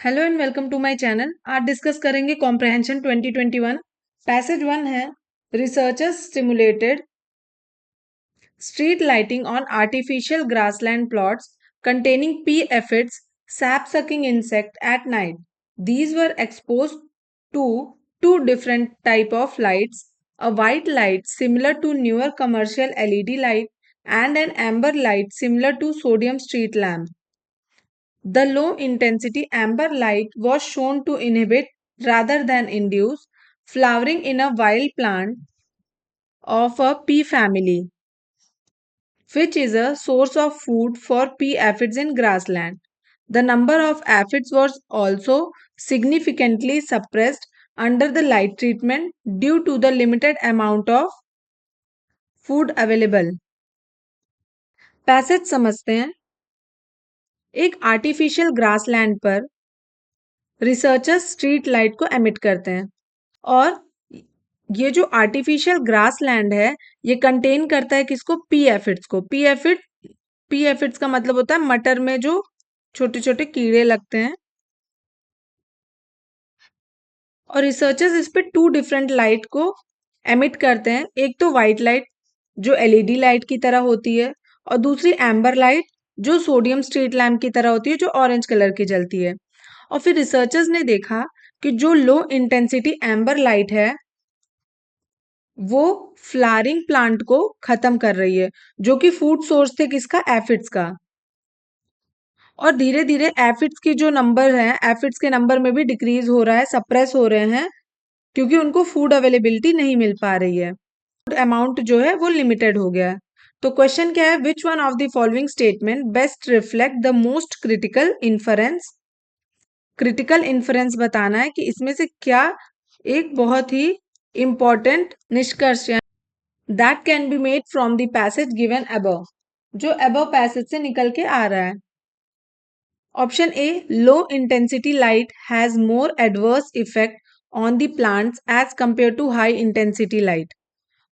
Hello and welcome to my channel. आज discuss करेंगे comprehension 2021। Passage 1 है researchers stimulated street lighting on artificial grassland plots containing pea aphids, sap-sucking insect at night. These were exposed to two different type of lights, a white light similar to newer commercial LED light and an amber light similar to sodium street lamp. The low-intensity amber light was shown to inhibit rather than induce flowering in a wild plant of a pea family, which is a source of food for pea aphids in grassland. The number of aphids was also significantly suppressed under the light treatment due to the limited amount of food available. Passage समझते हैं। एक artificial grassland पर researchers street light को emit करते हैं और ये जो आर्टिफिशियल ग्रास लैंड है ये कंटेन करता है किसको? पी एफिड्स को। पी एफिड्स का मतलब होता है मटर में जो छोटे छोटे कीड़े लगते हैं। और रिसर्चर्स इस पे टू डिफरेंट लाइट को एमिट करते हैं। एक तो व्हाइट लाइट जो एलईडी लाइट की तरह होती है और दूसरी एम्बर लाइट जो सोडियम स्ट्रीट लैम्प की तरह होती है जो ऑरेंज कलर की जलती है। और फिर रिसर्चर्स ने देखा कि जो लो इंटेंसिटी एम्बर लाइट है वो फ्लावरिंग प्लांट को खत्म कर रही है जो कि फूड सोर्स थे किसका? एफिड्स का। और धीरे धीरे एफिड्स की जो नंबर है एफिड्स के नंबर में भी डिक्रीज हो रहा है, सप्रेस हो रहे हैं क्योंकि उनको फूड अवेलेबिलिटी नहीं मिल पा रही है। फूड अमाउंट जो है वो लिमिटेड हो गया है। तो क्वेश्चन क्या है? Which one of the following statement best reflect the most critical inference? Critical inference बताना है कि इसमें से क्या एक बहुत ही इंपॉर्टेंट निष्कर्ष that can be made from the passage given above, जो अबव पैसेज से निकल के आ रहा है। Option A, low intensity light has more adverse effect on the plants as compare to high intensity light.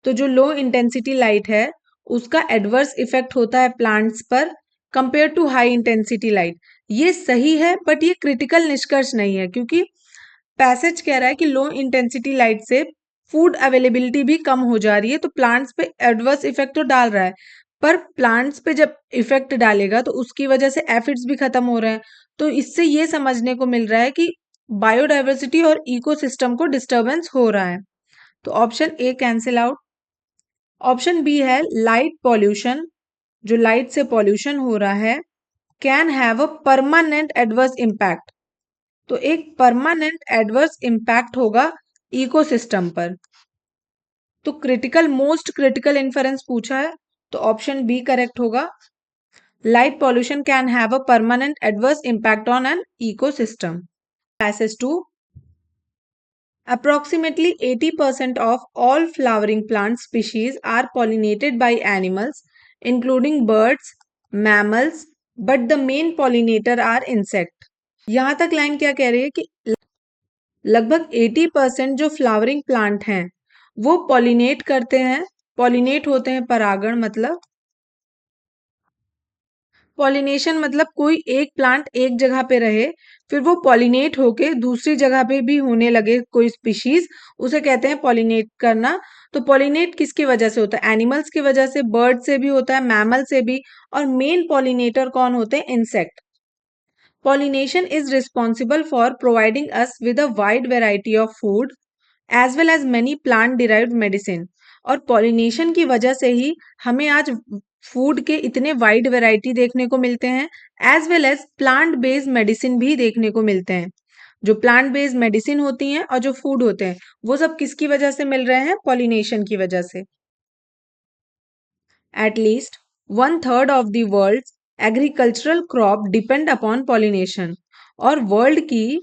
तो जो लो इंटेंसिटी लाइट है उसका एडवर्स इफेक्ट होता है प्लांट्स पर compare to high intensity light. ये सही है बट ये क्रिटिकल निष्कर्ष नहीं है क्योंकि पैसेज कह रहा है कि लो इंटेंसिटी लाइट से फूड अवेलेबिलिटी भी कम हो जा रही है तो प्लांट्स पे एडवर्स इफेक्ट तो डाल रहा है, पर प्लांट्स पे जब इफेक्ट डालेगा तो उसकी वजह से एफिड्स भी खत्म हो रहे हैं। तो इससे ये समझने को मिल रहा है कि बायोडाइवर्सिटी और इकोसिस्टम को डिस्टरबेंस हो रहा है। तो option A cancel out. Option B है लाइट पॉल्यूशन, जो लाइट से पॉल्यूशन हो रहा है can have a permanent adverse impact. तो एक परमानेंट एडवर्स इम्पैक्ट होगा इकोसिस्टम पर। तो मोस्ट क्रिटिकल इन्फरेंस पूछा है तो ऑप्शन बी करेक्ट होगा। Light pollution can have a permanent adverse impact on an ecosystem. Passage 2, approximately 80% of all flowering plant species are pollinated by animals including birds, mammals, but the main pollinator are insect। यहाँ तक line क्या कह रही है कि लगभग 80% जो flowering plant हैं वो पॉलिनेट करते हैं। पॉलिनेट होते हैं परागण मतलब पॉलिनेशन मतलब कोई एक प्लांट एक जगह पे रहे फिर वो पॉलिनेट होके दूसरी जगह पे भी होने लगे कोई स्पीशीज, उसे कहते हैं पॉलिनेट करना। तो पॉलिनेट किसकी वजह से होता है? एनिमल्स की वजह से, बर्ड से भी होता है, मैमल से भी। और मेन पॉलिनेटर कौन होते हैं? Insect. Pollination is responsible for providing us with a wide variety of food as well as many plant derived medicine। और pollination की वजह से ही हमें आज फूड के इतने वाइड वैरायटी देखने को मिलते हैं as well as plant based medicine भी देखने को मिलते हैं। जो प्लांट बेस्ड मेडिसिन होती हैं और जो फूड होते हैं वो सब किसकी वजह से मिल रहे हैं? पॉलिनेशन की वजह से। At least 1/3 of the world's agricultural crop depend upon pollination। और वर्ल्ड की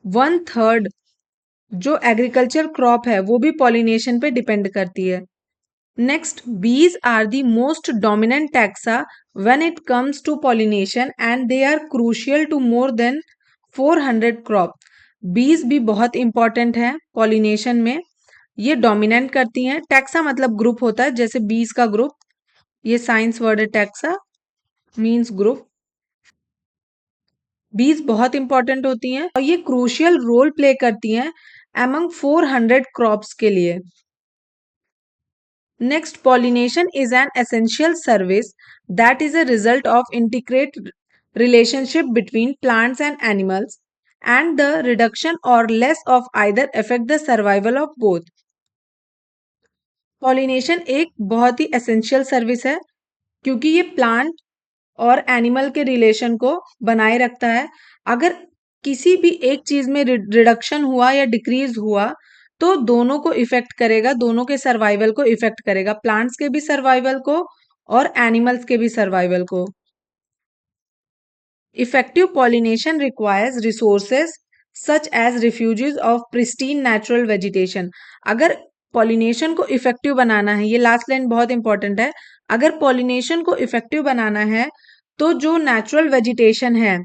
1/3 जो एग्रीकल्चर क्रॉप है वो भी पॉलिनेशन पे डिपेंड करती है। Next, bees are the most dominant taxa when it comes to pollination and they are crucial to more than 400 crop। bees भी बहुत इंपॉर्टेंट है पॉलिनेशन में, ये डोमिनेंट करती हैं। टैक्सा मतलब ग्रुप होता है, जैसे बीज का ग्रुप, ये साइंस वर्ड है टैक्सा मीन्स ग्रुप। बीज बहुत इंपॉर्टेंट होती हैं और ये क्रूशियल रोल प्ले करती हैं among 400 क्रॉप्स के लिए। Next, pollination is an essential service that is a result of integrate relationship between plants and animals, and the reduction or less of either affect the survival of both. Pollination एक बहुत ही essential service है क्योंकि ये plant और animal के relation को बनाए रखता है। अगर किसी भी एक चीज में रिडक्शन हुआ या डिक्रीज हुआ तो दोनों को इफेक्ट करेगा, दोनों के सर्वाइवल को इफेक्ट करेगा, प्लांट्स के भी सर्वाइवल को और एनिमल्स के भी सर्वाइवल को। Effective pollination requires resources such as refuges of pristine natural vegetation. अगर pollination को effective बनाना है, ये लास्ट लाइन बहुत इंपॉर्टेंट है, अगर pollination को effective बनाना है तो जो natural vegetation है,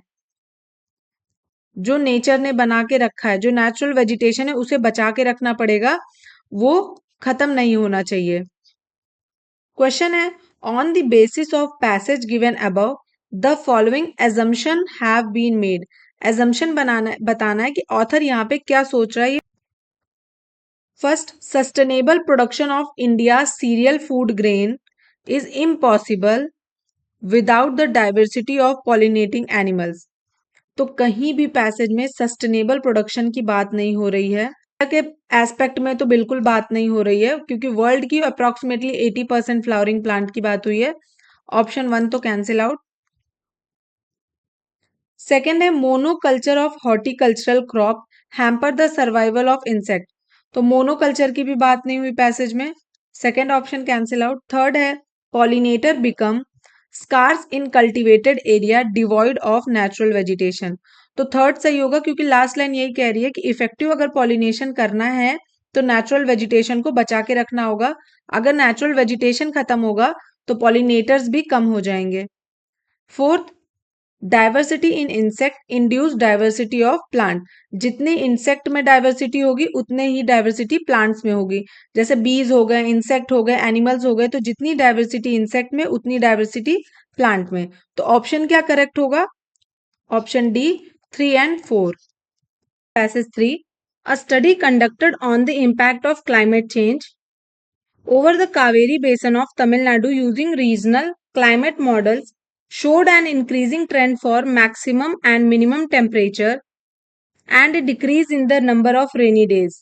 जो नेचर ने बना के रखा है, जो नेचुरल वेजिटेशन है उसे बचा के रखना पड़ेगा, वो खत्म नहीं होना चाहिए। क्वेश्चन है, on the basis of passage given above the following assumption have been made. Assumption बताना है कि ऑथर यहाँ पे क्या सोच रहा है। First, sustainable production of India serial food grain is impossible without the diversity of pollinating animals. तो कहीं भी पैसेज में सस्टेनेबल प्रोडक्शन की बात नहीं हो रही है, के एस्पेक्ट में तो बिल्कुल बात नहीं हो रही है क्योंकि वर्ल्ड की अप्रोक्सीमेटली 80% फ्लावरिंग प्लांट की बात हुई है। ऑप्शन 1 तो कैंसिल आउट। सेकेंड है, monoculture of horticultural crop hamper the survival of insect. तो मोनोकल्चर की भी बात नहीं हुई पैसेज में, second option cancel out. Third है, pollinator become scarce in cultivated area devoid of natural vegetation. तो थर्ड सही होगा क्योंकि लास्ट लाइन यही कह रही है कि इफेक्टिव अगर पॉलिनेशन करना है तो नेचुरल वेजिटेशन को बचा के रखना होगा। अगर नेचुरल वेजिटेशन खत्म होगा तो पॉलिनेटर्स भी कम हो जाएंगे। Fourth, diversity in insect induce diversity of plant. जितनी इंसेक्ट में डाइवर्सिटी होगी उतने ही डाइवर्सिटी प्लांट्स में होगी। जैसे बीज हो गए, इंसेक्ट हो गए, एनिमल्स हो गए, तो जितनी डाइवर्सिटी इंसेक्ट में उतनी डाइवर्सिटी प्लांट में। तो ऑप्शन क्या करेक्ट होगा? Option D 3 and 4। Passage 3, a study conducted on the impact of climate change over the Kaveri basin of Tamil Nadu using regional climate models showed an increasing trend for maximum and minimum temperature and a decrease in the number of rainy days.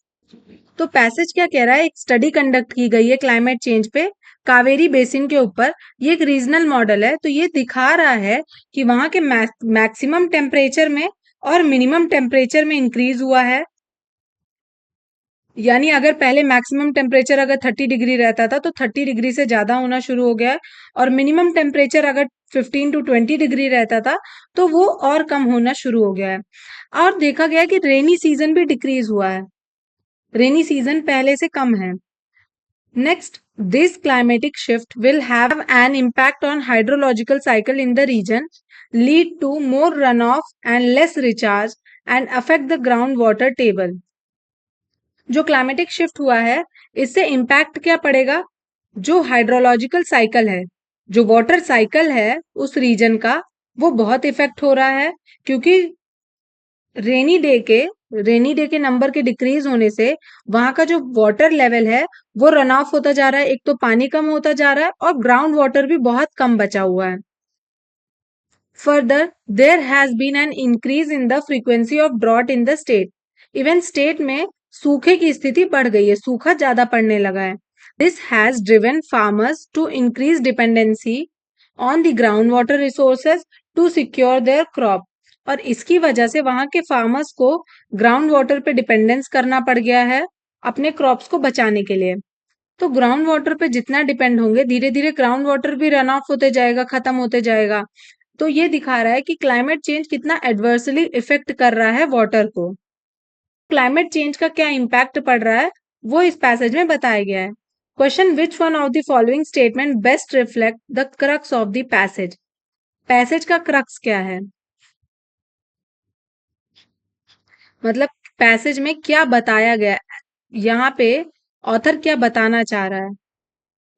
तो passage क्या कह रहा है, एक study conduct की गई है climate change पे कावेरी बेसिन के ऊपर। ये एक रीजनल मॉडल है, तो ये दिखा रहा है कि वहां के मैक्सिमम टेम्परेचर में और मिनिमम टेम्परेचर में इंक्रीज हुआ है। यानी अगर पहले मैक्सिमम टेम्परेचर अगर 30 डिग्री रहता था तो 30 डिग्री से ज्यादा होना शुरू हो गया है, और मिनिमम टेम्परेचर अगर 15 टू 20 डिग्री रहता था तो वो और कम होना शुरू हो गया है। और देखा गया है कि रेनी सीजन भी डिक्रीज हुआ है, रेनी सीजन पहले से कम है। Next, this climatic shift will have an impact on hydrological cycle in the region, lead to more runoff and less recharge and affect the groundwater table. जो climatic shift हुआ है इससे impact क्या पड़ेगा? जो हाइड्रोलॉजिकल साइकिल है, जो water cycle है उस रीजन का, वो बहुत इफेक्ट हो रहा है क्योंकि रेनी डे के नंबर के डिक्रीज होने से वहां का जो वाटर लेवल है वो रन ऑफ होता जा रहा है। एक तो पानी कम होता जा रहा है और ग्राउंड वाटर भी बहुत कम बचा हुआ है। Further, there has been an increase in the frequency of drought in the state. Even state में सूखे की स्थिति बढ़ गई है, सूखा ज्यादा पड़ने लगा है। This has driven farmers to increase dependency on the ground water resources to secure their crop. और इसकी वजह से वहां के फार्मर्स को ग्राउंड वाटर पे डिपेंडेंस करना पड़ गया है अपने क्रॉप्स को बचाने के लिए। तो ग्राउंड वाटर पे जितना डिपेंड होंगे धीरे धीरे ग्राउंड वाटर भी रन ऑफ होते जाएगा, खत्म होते जाएगा। तो ये दिखा रहा है कि क्लाइमेट चेंज कितना एडवर्सली इफेक्ट कर रहा है वाटर को। क्लाइमेट चेंज का क्या इम्पैक्ट पड़ रहा है वो इस पैसेज में बताया गया है। Question, which one of the following statement best reflect the crux of the passage. Passage का क्रक्स क्या है, मतलब पैसेज में क्या बताया गया है, यहाँ पे ऑथर क्या बताना चाह रहा है।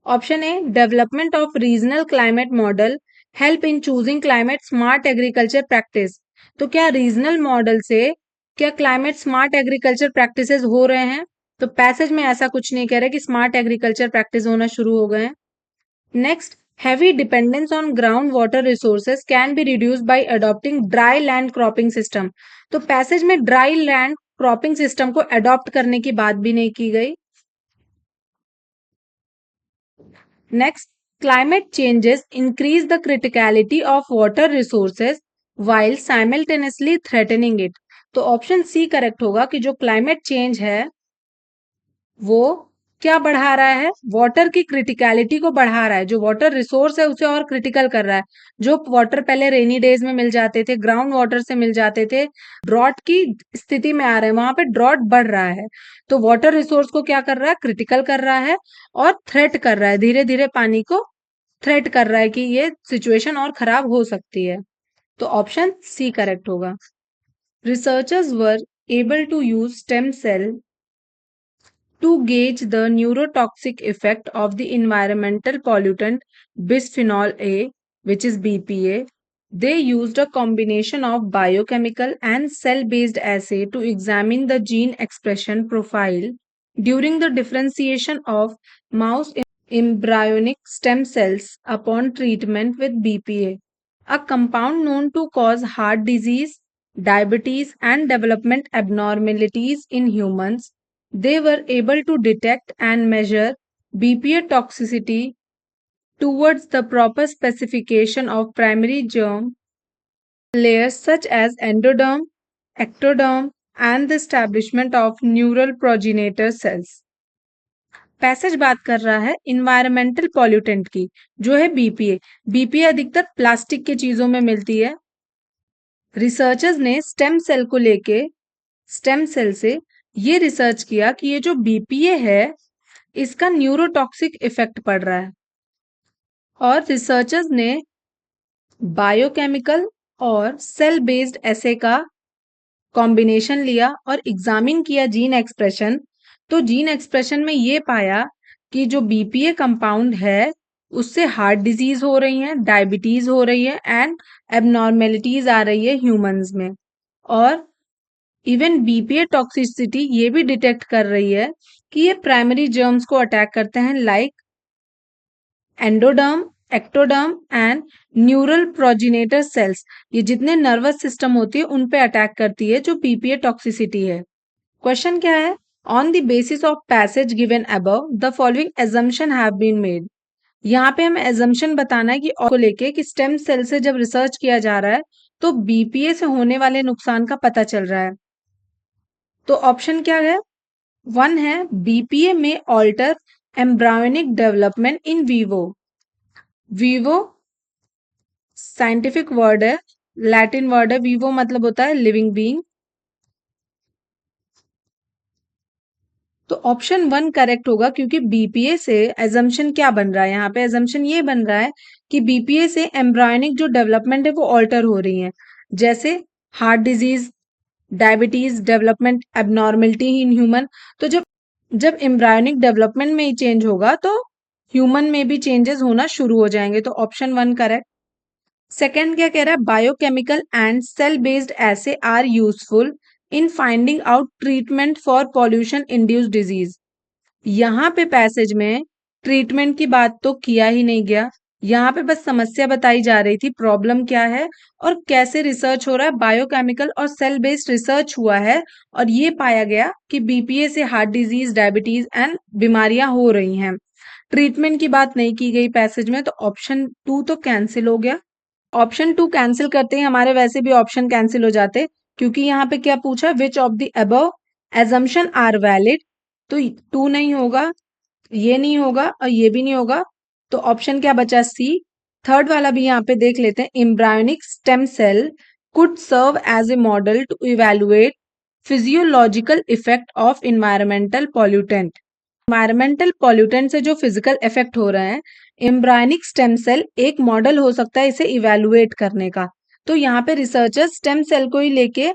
Option A, development of regional climate model help in choosing climate smart agriculture practice. तो क्या रीजनल मॉडल से क्या क्लाइमेट स्मार्ट एग्रीकल्चर प्रैक्टिसेस हो रहे हैं? तो पैसेज में ऐसा कुछ नहीं कह रहे कि स्मार्ट एग्रीकल्चर प्रैक्टिस होना शुरू हो गए हैं। Next, heavy dependence on groundwater resources can be reduced by adopting dry land cropping system। तो पैसेज में ड्राई लैंड क्रॉपिंग सिस्टम को अडॉप्ट करने की बात भी नहीं की गई। Next, climate changes increase the criticality of water resources while simultaneously threatening it। तो ऑप्शन सी करेक्ट होगा कि जो क्लाइमेट चेंज है वो क्या बढ़ा रहा है? वाटर की क्रिटिकलिटी को बढ़ा रहा है। जो वाटर रिसोर्स है उसे और क्रिटिकल कर रहा है। जो वाटर पहले रेनी डेज में मिल जाते थे, ग्राउंड वाटर से मिल जाते थे, ड्रॉट की स्थिति में आ रहे हैं, वहां पे ड्रॉट बढ़ रहा है। तो वाटर रिसोर्स को क्या कर रहा है? क्रिटिकल कर रहा है और थ्रेट कर रहा है, धीरे धीरे पानी को थ्रेट कर रहा है कि ये सिचुएशन और खराब हो सकती है। तो ऑप्शन सी करेक्ट होगा। Researchers were able to use stem cell to gauge the neurotoxic effect of the environmental pollutant bisphenol A, which is BPA. They used a combination of biochemical and cell-based assay to examine the gene expression profile during the differentiation of mouse embryonic stem cells upon treatment with BPA, a compound known to cause heart disease, diabetes, and development abnormalities in humans. They were able to detect and measure BPA toxicity towards the proper specification of primary germ layers such as endoderm, ectoderm, and the establishment of neural progenitor cells। Passage बात कर रहा है environmental pollutant की, जो है BPA. BPA अधिकतर plastic की चीजों में मिलती है। रिसर्चर्स ने स्टेम सेल को लेके स्टेम सेल से ये रिसर्च किया कि ये जो बीपीए है इसका न्यूरोटॉक्सिक इफेक्ट पड़ रहा है, और रिसर्चर्स ने बायोकेमिकल और सेल बेस्ड एसे का कॉम्बिनेशन लिया और एग्जामिन किया जीन एक्सप्रेशन। तो जीन एक्सप्रेशन में ये पाया कि जो बीपीए कंपाउंड है उससे हार्ट डिजीज हो रही है, डायबिटीज हो रही है एंड एबनॉर्मेलिटीज आ रही है ह्यूमंस में। और इवन बीपीए टॉक्सिसिटी ये भी डिटेक्ट कर रही है कि ये प्राइमरी जर्म्स को अटैक करते हैं, like endoderm, ectoderm and neural progenitor cells. ये जितने नर्वस सिस्टम होती है उन पे अटैक करती है जो बीपीए टॉक्सिसिटी है। क्वेश्चन क्या है? On the basis of passage given above the following assumption have been made. यहाँ पे हमें एजम्पशन बताना है कि को लेके कि स्टेम सेल से जब रिसर्च किया जा रहा है तो बीपीए से होने वाले नुकसान का पता चल रहा है। तो ऑप्शन क्या है? वन है बीपीए में alter embryonic development in vivo. Vivo scientific word है, लैटिन वर्ड है। वीवो मतलब होता है लिविंग बीइंग। तो ऑप्शन वन करेक्ट होगा, क्योंकि बीपीए से एजम्पशन क्या बन रहा है? यहाँ पे एजम्पशन ये बन रहा है कि बीपीए से एम्ब्रायोनिक जो डेवलपमेंट है वो ऑल्टर हो रही है, जैसे heart disease, diabetes, development abnormality in human. तो जब जब एम्ब्रायोनिक डेवलपमेंट में ही चेंज होगा तो ह्यूमन में भी चेंजेस होना शुरू हो जाएंगे। तो ऑप्शन वन करेक्ट। सेकेंड क्या कह रहा है? Biochemical and cell based assay are useful in finding out treatment for pollution induced disease. यहाँ पे पैसेज में ट्रीटमेंट की बात तो किया ही नहीं गया। यहाँ पे बस समस्या बताई जा रही थी, प्रॉब्लम क्या है और कैसे रिसर्च हो रहा है। बायोकेमिकल और सेल बेस्ड रिसर्च हुआ है और ये पाया गया कि बीपीए से हार्ट डिजीज, डायबिटीज एंड बीमारियां हो रही हैं। ट्रीटमेंट की बात नहीं की गई पैसेज में, तो ऑप्शन टू तो कैंसिल हो गया। ऑप्शन टू कैंसिल करते ही हमारे वैसे भी ऑप्शन कैंसिल हो जाते, क्योंकि यहाँ पे क्या पूछा? Which of the above assumption are valid. तो टू नहीं होगा, ये नहीं होगा और ये भी नहीं होगा। तो ऑप्शन क्या बचा? सी। थर्ड वाला भी यहाँ पे देख लेते हैं। Embryonic stem cell could serve as a model to evaluate physiological effect of environmental pollutant. Environmental pollutant से जो फिजिकल इफेक्ट हो रहे हैं, एम्ब्रायोनिक स्टेम सेल एक मॉडल हो सकता है इसे इवेलुएट करने का। तो यहाँ पे रिसर्चर्स स्टेम सेल को ही लेके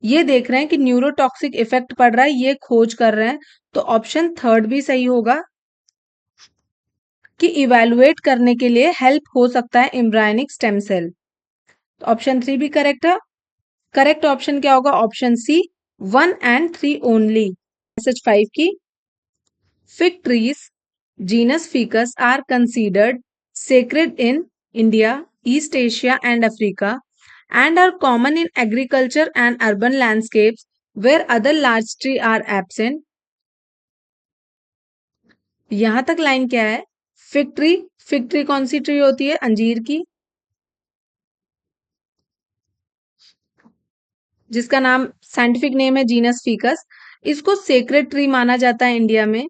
ये देख रहे हैं कि न्यूरोटॉक्सिक इफेक्ट पड़ रहा है, ये खोज कर रहे हैं। तो ऑप्शन थर्ड भी सही होगा कि इवेलुएट करने के लिए हेल्प हो सकता है एम्ब्रायोनिक स्टेम सेल। तो ऑप्शन थ्री भी करेक्ट है। करेक्ट ऑप्शन क्या होगा? Option C 1 and 3 only. Message 5 की, fig trees genus ficus are considered sacred in India, East Asia and Africa, and are common in agriculture and urban landscapes where other large trees are absent. यहां तक line क्या है? Fig tree कौन सी tree होती है? अंजीर की, जिसका नाम साइंटिफिक नेम है जीनस फीकस। इसको सेक्रेड ट्री माना जाता है इंडिया में,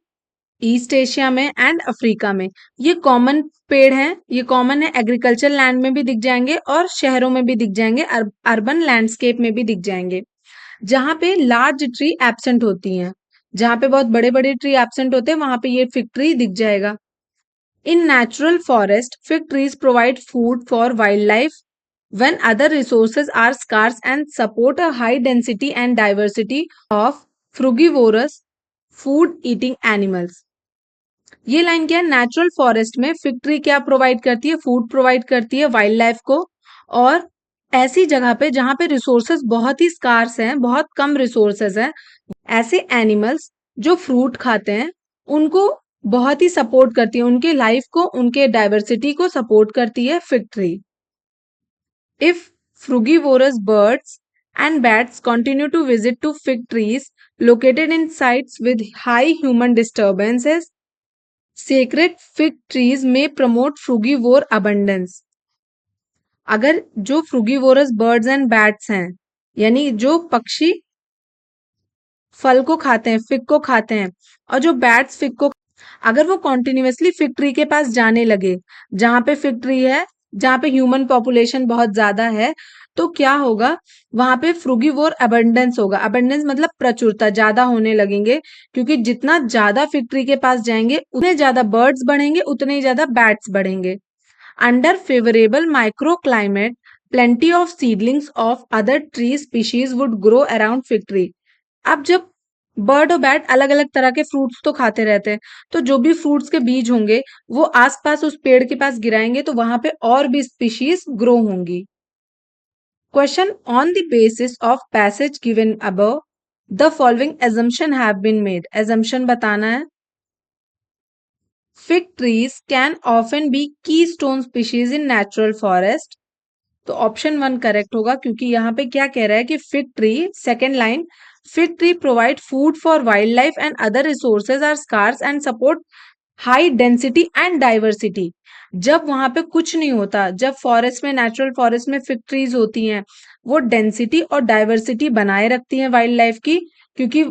ईस्ट एशिया में एंड अफ्रीका में। ये कॉमन पेड़ हैं, ये कॉमन है, एग्रीकल्चर लैंड में भी दिख जाएंगे और शहरों में भी दिख जाएंगे, अर्बन लैंडस्केप में भी दिख जाएंगे। जहां पे लार्ज ट्री एब्सेंट होती हैं, जहां पे बहुत बड़े बड़े ट्री एब्सेंट होते हैं, वहां पे ये फिग ट्री दिख जाएगा। In natural forest, fig trees provide food for wildlife when other resources are scarce and support a high density and diversity of frugivorous food eating animals. ये लाइन क्या है? नेचुरल फॉरेस्ट में fig tree क्या provide करती है? Food provide करती है wild life को, और ऐसी जगह पे जहां पे रिसोर्सेज बहुत ही स्कार्स हैं, बहुत कम रिसोर्सेज हैं, ऐसे एनिमल्स जो फ्रूट खाते हैं उनको बहुत ही सपोर्ट करती है, उनके लाइफ को, उनके डाइवर्सिटी को सपोर्ट करती है fig tree. If frugivorous birds and bats continue to visit to fig trees located in sites with high human disturbances, sacred fig trees may promote frugivore abundance. अगर जो फ्रूगिवोरस बर्ड्स एंड बैट्स हैं, यानी जो पक्षी फल को खाते हैं, फिग को खाते हैं, और जो बैट्स फिग को, अगर वो कॉन्टिन्यूसली फिग ट्री के पास जाने लगे, जहां पे फिग ट्री है, जहां पे ह्यूमन पॉपुलेशन बहुत ज्यादा है, तो क्या होगा? वहां पे फ्रूगिवोर अबंडेंस होगा। अबंडेंस मतलब प्रचुरता, ज्यादा होने लगेंगे, क्योंकि जितना ज्यादा फिग ट्री के पास जाएंगे उतने ज्यादा बर्ड्स बढ़ेंगे, उतने ही ज्यादा बैट्स बढ़ेंगे। Under favourable micro climate, plenty of seedlings of other tree species would grow around fig tree. अब जब बर्ड और बैट अलग अलग तरह के फ्रूट्स तो खाते रहते हैं, तो जो भी फ्रूट्स के बीज होंगे वो आसपास उस पेड़ के पास गिराएंगे, तो वहां पे और भी स्पीशीज ग्रो होंगी। Question, on the basis of passage given above the following assumption have been made. assumption बताना है। Fig trees can often be keystone species in natural forest, तो ऑप्शन 1 करेक्ट होगा, क्योंकि यहाँ पे क्या कह रहा है कि fig tree, second line, fig tree provide food for wildlife and other resources are scarce and support high density and diversity. जब वहां पे कुछ नहीं होता, जब फॉरेस्ट में, नेचुरल फॉरेस्ट में फिग ट्रीज होती हैं, वो डेंसिटी और डाइवर्सिटी बनाए रखती हैं वाइल्ड लाइफ की, क्योंकि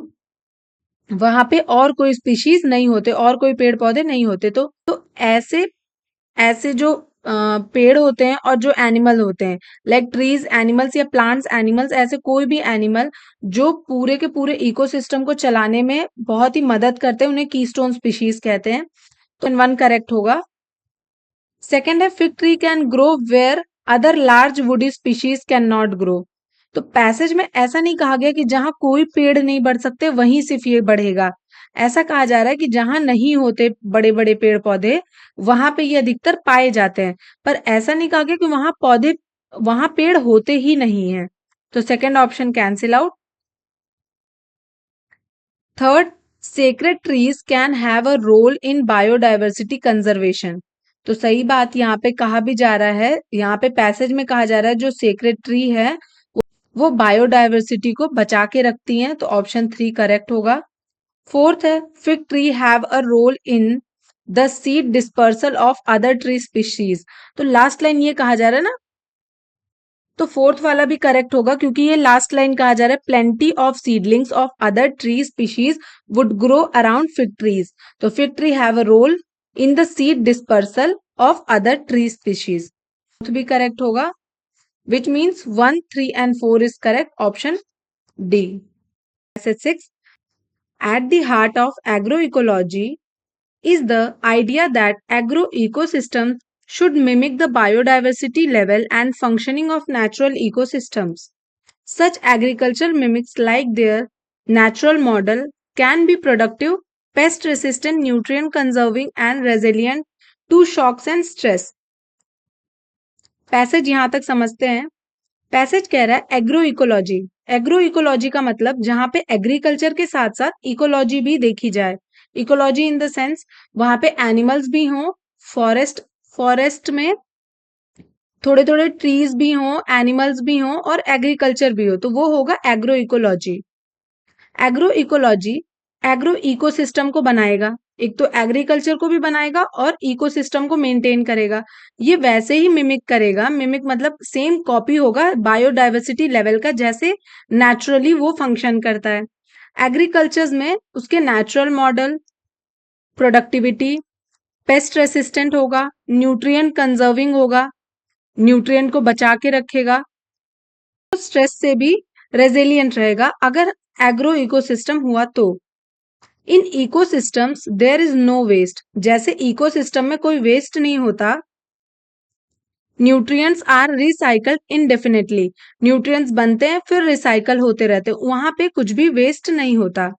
वहां पे और कोई स्पीशीज नहीं होते, और कोई पेड़ पौधे नहीं होते। तो ऐसे ऐसे जो पेड़ होते हैं और जो एनिमल होते हैं, लाइक ट्रीज एनिमल्स या प्लांट्स एनिमल्स, ऐसे कोई भी एनिमल जो पूरे के पूरे इकोसिस्टम को चलाने में बहुत ही मदद करते हैं, उन्हें कीस्टोन स्पीशीज कहते हैं। तो 1 करेक्ट होगा। सेकेंड है, fig tree can grow where other large woody species can not grow. तो पैसेज में ऐसा नहीं कहा गया कि जहां कोई पेड़ नहीं बढ़ सकते वहीं सिर्फ ये बढ़ेगा। ऐसा कहा जा रहा है कि जहां नहीं होते बड़े बड़े पेड़ पौधे, वहां पे ये अधिकतर पाए जाते हैं। पर ऐसा नहीं कहा गया कि वहां पेड़ होते ही नहीं है। तो second option cancel out. Third, sacred trees can have a role in biodiversity conservation. तो सही बात यहाँ पे कहा भी जा रहा है, यहाँ पे पैसेज में कहा जा रहा है जो सेक्रेड ट्री है वो बायोडाइवर्सिटी को बचा के रखती हैं, तो ऑप्शन 3 करेक्ट होगा। फोर्थ है, fig tree have a role in the seed dispersal of other tree species. तो लास्ट लाइन ये कहा जा रहा है ना, तो फोर्थ वाला भी करेक्ट होगा, क्योंकि ये लास्ट लाइन कहा जा रहा है plenty of seedlings of other tree species would grow around fig trees. तो fig tree have a role in the seed dispersal of other tree species, भी करेक्ट होगा, which means 1, 3 and 4 is correct. Option D. Message 6. At the heart of agroecology is the idea that agroecosystems should mimic the biodiversity level and functioning of natural ecosystems. Such agriculture mimics like their natural model can be productive, pest resistant, nutrient conserving and resilient to shocks and stress. Passage यहां तक समझते हैं। Passage कह रहा है agro ecology. Agro ecology का मतलब जहां पे एग्रीकल्चर के साथ साथ इकोलॉजी भी देखी जाए। इकोलॉजी इन द सेंस वहां पे एनिमल्स भी हों, फॉरेस्ट फॉरेस्ट में थोड़े थोड़े ट्रीज भी हों, एनिमल्स भी हों और एग्रीकल्चर भी हो, तो वो होगा agro ecology. Agro ecology agro ecosystem को बनाएगा, एक तो एग्रीकल्चर को भी बनाएगा और इकोसिस्टम को मेंटेन करेगा। ये वैसे ही मिमिक करेगा, मिमिक मतलब सेम कॉपी होगा बायोडाइवर्सिटी लेवल का, जैसे नेचुरली वो फंक्शन करता है। एग्रीकल्चर में उसके natural model, productivity, paste resistant होगा, न्यूट्रिएंट कंजर्विंग होगा, न्यूट्रिएंट को बचा के रखेगा, स्ट्रेस से भी रेजिलियंट रहेगा अगर एग्रो इकोसिस्टम हुआ तो। In ecosystems there is no waste, जैसे इकोसिस्टम में कोई वेस्ट नहीं होता। Nutrients are recycled indefinitely, nutrients बनते हैं फिर रिसाइकल होते रहते हैं, वहां पे कुछ भी वेस्ट नहीं होता।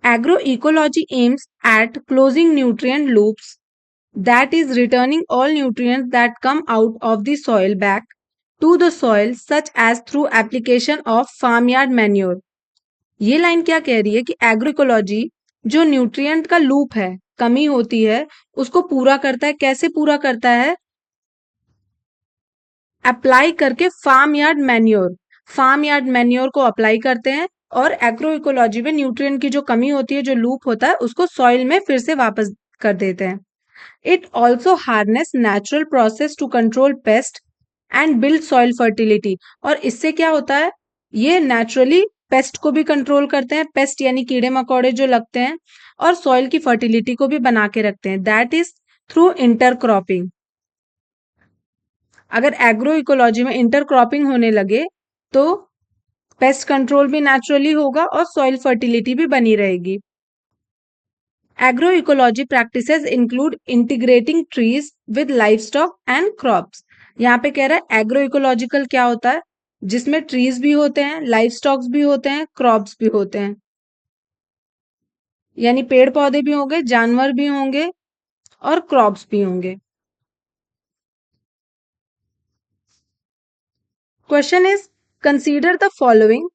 Agro ecology aims at closing nutrient loops, that is returning all nutrients that come out of the soil back to the soil such as through application of farmyard manure। ये लाइन क्या कह रही है कि agroecology जो nutrient का loop है, कमी होती है, उसको पूरा करता है। कैसे पूरा करता है? अप्लाई करके फार्म यार्ड मैन्योर को अप्लाई करते हैं और एग्रोइकोलॉजी में न्यूट्रिएंट की जो कमी होती है, जो लूप होता है, उसको सॉइल में फिर से वापस कर देते हैं। It also harness natural process to control pest and build soil fertility। और इससे क्या होता है? ये नेचुरली पेस्ट को भी कंट्रोल करते हैं, पेस्ट यानी कीड़े मकोड़े जो लगते हैं, और सॉइल की फर्टिलिटी को भी बना के रखते हैं। That is through intercropping. अगर एग्रो इकोलॉजी में इंटरक्रॉपिंग होने लगे तो पेस्ट कंट्रोल भी नेचुरली होगा और सॉइल फर्टिलिटी भी बनी रहेगी। Agroecology practices include integrating trees with livestock and crops। यहाँ पे कह रहा है एग्रोइकोलॉजिकल क्या होता है? जिसमें ट्रीज भी होते हैं, लाइव स्टॉक्स भी होते हैं, क्रॉप्स भी होते हैं, यानी पेड़ पौधे भी होंगे, जानवर भी होंगे और क्रॉप्स भी होंगे। Question is consider the following.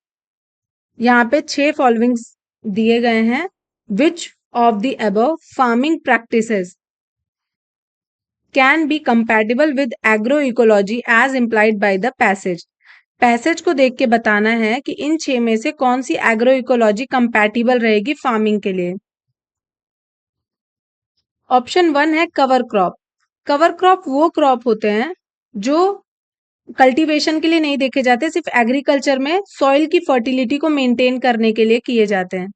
यहाँ पे 6 फॉलोइंग्स दिए गए हैं। Which of the above farming practices can be compatible with agroecology as implied by the passage. Passage को देख के बताना है कि इन 6 में से कौन सी एग्रोइकोलॉजी कंपैटिबल रहेगी फार्मिंग के लिए। ऑप्शन 1 है कवर क्रॉप। कवर क्रॉप वो क्रॉप होते हैं जो कल्टीवेशन के लिए नहीं देखे जाते, सिर्फ एग्रीकल्चर में सॉइल की फर्टिलिटी को मेंटेन करने के लिए किए जाते हैं,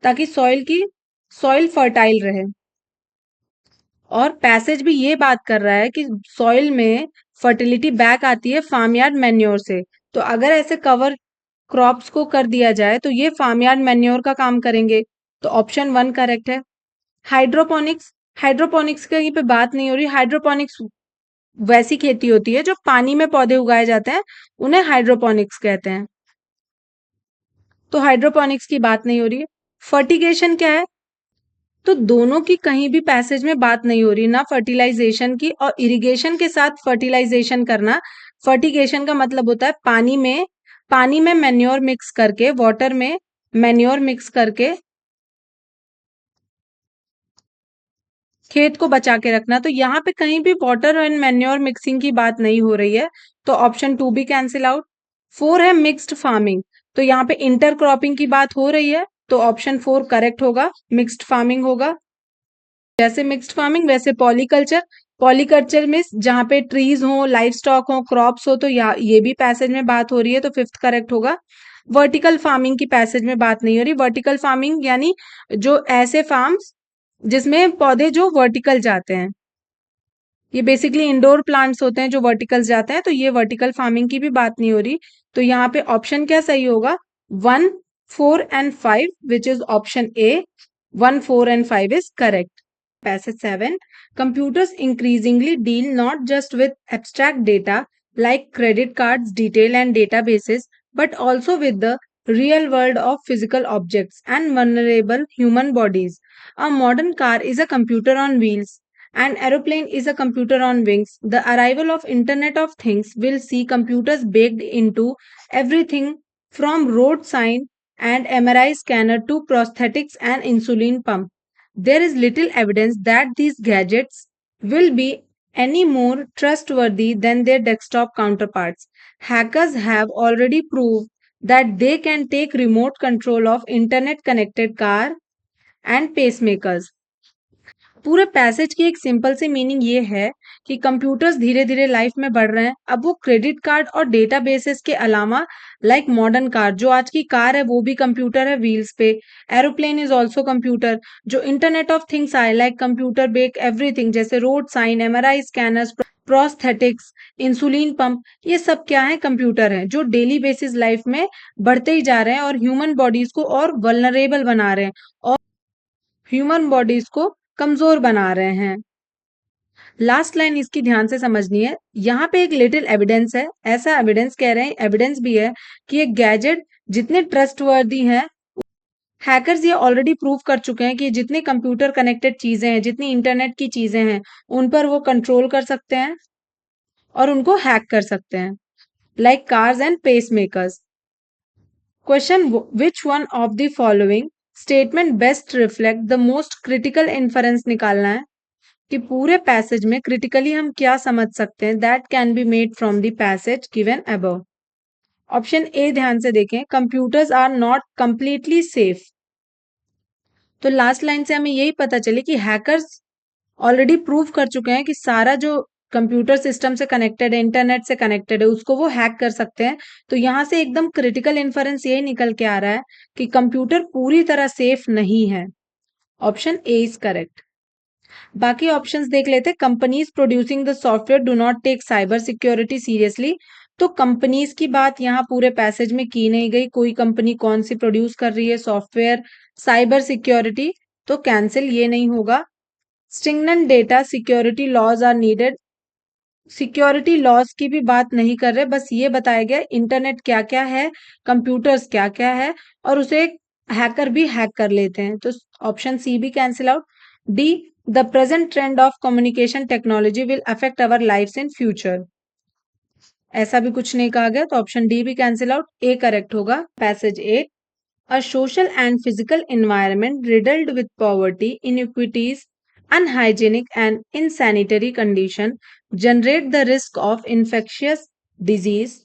ताकि सॉइल फर्टाइल रहे। और पैसेज भी ये बात कर रहा है कि सॉइल में फर्टिलिटी बैक आती है फार्मयार्ड मैन्योर से। तो अगर ऐसे कवर क्रॉप्स को कर दिया जाए तो ये फार्मयार्ड मैन्योर का काम करेंगे। तो ऑप्शन 1 करेक्ट है। हाइड्रोपोनिक्स, हाइड्रोपोनिक्स की कहीं पे बात नहीं हो रही। हाइड्रोपोनिक्स वैसी खेती होती है जो पानी में पौधे उगाए जाते हैं, उन्हें हाइड्रोपोनिक्स कहते हैं। तो हाइड्रोपोनिक्स की बात नहीं हो रही है। फर्टिगेशन क्या है? तो दोनों की कहीं भी पैसेज में बात नहीं हो रही, ना फर्टिलाइजेशन की। और इरिगेशन के साथ फर्टिलाइजेशन करना, फर्टिगेशन का मतलब होता है पानी में मैन्योर मिक्स करके, वाटर में मैन्योर मिक्स करके खेत को बचा के रखना। तो यहाँ पे कहीं भी वाटर एंड मैन्योर मिक्सिंग की बात नहीं हो रही है, तो ऑप्शन 2 भी कैंसिल आउट। 4 है मिक्स्ड फार्मिंग। तो यहाँ पे इंटरक्रॉपिंग की बात हो रही है, तो ऑप्शन 4 करेक्ट होगा, मिक्स्ड फार्मिंग होगा। जैसे मिक्स्ड फार्मिंग वैसे पॉलीकल्चर। पॉलीकल्चर में जहाँ पे ट्रीज हो, लाइव स्टॉक हो, क्रॉप्स हो, तो ये भी पैसेज में बात हो रही है, तो 5th करेक्ट होगा। वर्टिकल फार्मिंग की पैसेज में बात नहीं हो रही। वर्टिकल फार्मिंग यानी जो ऐसे फार्म्स जिसमें पौधे जो वर्टिकल जाते हैं, ये बेसिकली इंडोर प्लांट्स होते हैं जो वर्टिकल जाते हैं, तो ये वर्टिकल फार्मिंग की भी बात नहीं हो रही। तो यहाँ पे ऑप्शन क्या सही होगा? 1, 4 and 5, which is option A. 1, 4 and 5 is correct. Passage 7. Computers increasingly deal not just with abstract data like credit cards, detail and databases, but also with the real world of physical objects and vulnerable human bodies. A modern car is a computer on wheels. An aeroplane is a computer on wings. The arrival of Internet of Things will see computers baked into everything from road sign and MRI scanner to prosthetics and insulin pump. There is little evidence that these gadgets will be any more trustworthy than their desktop counterparts. Hackers have already proved that they can take remote control of internet connected car and pacemakers. पूरे passage की एक simple सी meaning ये है कि computers धीरे धीरे life में बढ़ रहे हैं। अब वो क्रेडिट कार्ड और डेटाबेसेस के अलावा लाइक मॉडर्न कार, जो आज की कार है वो भी कंप्यूटर है व्हील्स पे। Aeroplane is also computer. जो इंटरनेट ऑफ थिंग्स आए लाइक कंप्यूटर बेक एवरीथिंग, जैसे road sign, MRI scanners, prosthetics, insulin pump, ये सब क्या है? कंप्यूटर है जो डेली बेसिस लाइफ में बढ़ते ही जा रहे हैं और ह्यूमन बॉडीज को और वल्नरेबल बना रहे हैं और ह्यूमन बॉडीज को कमजोर बना रहे हैं। लास्ट लाइन इसकी ध्यान से समझनी है। यहाँ पे एक लिटिल एविडेंस है, ऐसा एविडेंस कह रहे हैं, एविडेंस भी है कि ये गैजेट जितने ट्रस्टवर्दी हैं, हैकर्स ये ऑलरेडी प्रूव कर चुके हैं कि जितने कंप्यूटर कनेक्टेड चीजें हैं, जितनी इंटरनेट की चीजें हैं, उन पर वो कंट्रोल कर सकते हैं और उनको हैक कर सकते हैं, like cars and pacemakers. Question, which one of the following statement best reflect the most critical inference निकालना है कि पूरे पैसेज में क्रिटिकली हम क्या समझ सकते हैं that can be made from the passage given above. Option A ध्यान से देखें, computers are not completely safe. तो लास्ट लाइन से हमें यही पता चले कि हैकर्स ऑलरेडी प्रूव कर चुके हैं कि सारा जो कंप्यूटर सिस्टम से कनेक्टेड है, इंटरनेट से कनेक्टेड है, उसको वो हैक कर सकते हैं। तो यहां से एकदम क्रिटिकल इन्फरेंस यही निकल के आ रहा है कि कंप्यूटर पूरी तरह सेफ नहीं है। Option A is correct. बाकी ऑप्शंस देख लेते। Companies producing the software do not take cyber security seriously. तो कंपनीज की बात यहाँ पूरे पैसेज में की नहीं गई। कोई कंपनी कौन सी प्रोड्यूस कर रही है सॉफ्टवेयर साइबर सिक्योरिटी, तो कैंसिल ये नहीं होगा। Stringent data security laws are needed, security laws की भी बात नहीं कर रहे, बस ये बताया गया इंटरनेट क्या क्या है, कंप्यूटर्स क्या क्या है, और उसे हैकर भी हैक कर लेते हैं। तो ऑप्शन सी भी cancel out. D, the present trend of communication technology will affect our life in future, ऐसा भी कुछ नहीं कहा गया, तो ऑप्शन डी भी कैंसिल आउट। ए करेक्ट होगा। Passage A, a social and physical environment riddled with poverty, inequities, unhygienic and insanitary condition generate the risk of infectious disease.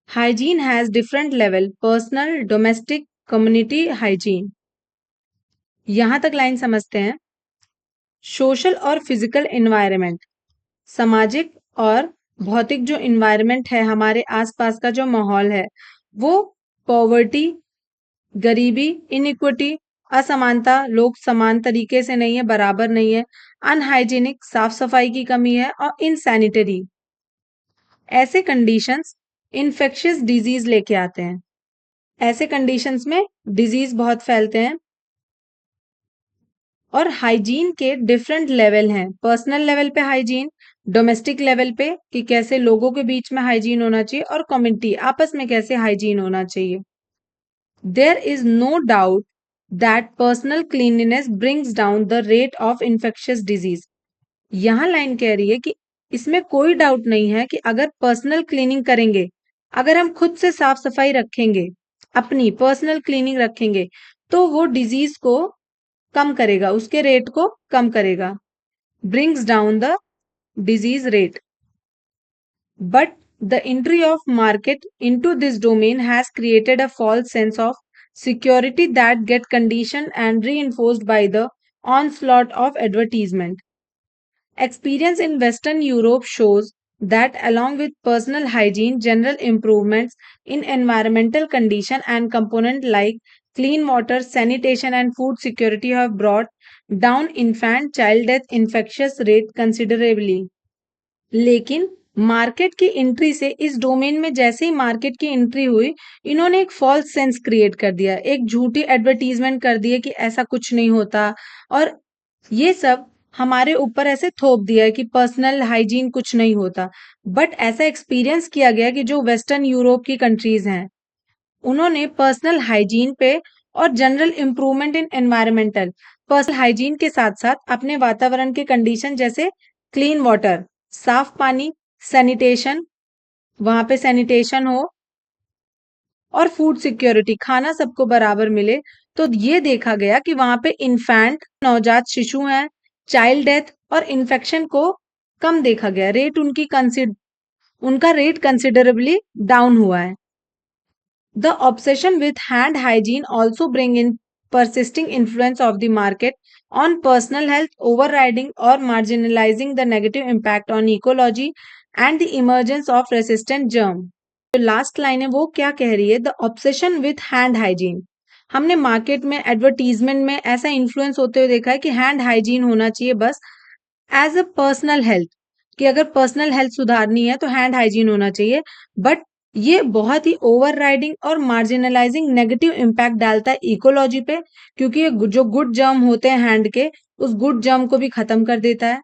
Hygiene has different level: personal, domestic, community hygiene. यहां तक line समझते हैं। Social और physical environment, सामाजिक और भौतिक जो environment है, हमारे आसपास का जो माहौल है, वो पॉवर्टी, गरीबी, इनइक्विटी, असमानता, लोग समान तरीके से नहीं है, बराबर नहीं है, अनहाइजीनिक, साफ सफाई की कमी है, और इनसैनिटरी, ऐसे कंडीशंस इन्फेक्शियस डिजीज लेके आते हैं। ऐसे कंडीशंस में डिजीज बहुत फैलते हैं। और हाइजीन के डिफरेंट लेवल हैं, पर्सनल लेवल पे हाइजीन, डोमेस्टिक लेवल पे कि कैसे लोगों के बीच में हाइजीन होना चाहिए, और कम्युनिटी आपस में कैसे हाइजीन होना चाहिए। There is no doubt that personal cleanliness brings down the rate of infectious disease. यहाँ लाइन कह रही है कि इसमें कोई डाउट नहीं है कि अगर पर्सनल क्लीनिंग करेंगे, अगर हम खुद से साफ सफाई रखेंगे, अपनी पर्सनल क्लीनिंग रखेंगे, तो वो डिजीज को कम करेगा, उसके रेट को कम करेगा, brings down the disease rate. But the entry of market into this domain has created a false sense of security that get conditioned and reinforced by the onslaught of advertisement. Experience in Western Europe shows that along with personal hygiene, general improvements in environmental condition and component like clean water, sanitation and food security have brought down infant child death infectious rate considerably. लेकिन market की entry से इस domain में जैसे ही market की entry हुई, इन्होंने एक फॉल्स सेंस क्रिएट कर दिया, एक झूठी एडवर्टीजमेंट कर दी है कि ऐसा कुछ नहीं होता, और ये सब हमारे ऊपर ऐसे थोप दिया है कि पर्सनल हाइजीन कुछ नहीं होता। बट ऐसा एक्सपीरियंस किया गया कि जो वेस्टर्न यूरोप की कंट्रीज हैं, उन्होंने पर्सनल हाइजीन पे और general improvement in environmental, personal hygiene के साथ साथ अपने वातावरण के कंडीशन जैसे क्लीन वाटर, साफ पानी, सैनिटेशन, वहां पे सैनिटेशन हो, और फूड सिक्योरिटी, खाना सबको बराबर मिले। तो ये देखा गया कि वहां पे इन्फैंट, नवजात शिशु हैं, चाइल्ड डेथ और इन्फेक्शन को कम देखा गया। उनका रेट कंसिडरेबली डाउन हुआ है। The obsession with hand hygiene also bring in persisting influence of the market on personal health, overriding or marginalizing the negative impact on ecology and the emergence of resistant germ. जो last line है वो क्या कह रही है? The obsession with hand hygiene. हमने market में advertisement में ऐसा इन्फ्लुएंस होते हुए देखा है कि हैंड हाइजीन होना चाहिए बस एज अ पर्सनल हेल्थ, कि अगर पर्सनल हेल्थ सुधारनी है तो हैंड हाइजीन होना चाहिए। बट ये बहुत ही ओवरराइडिंग और मार्जिनलाइजिंग नेगेटिव इम्पैक्ट डालता है इकोलॉजी पे, क्योंकि ये जो गुड जर्म होते हैं हैंड के, उस गुड जर्म को भी खत्म कर देता है,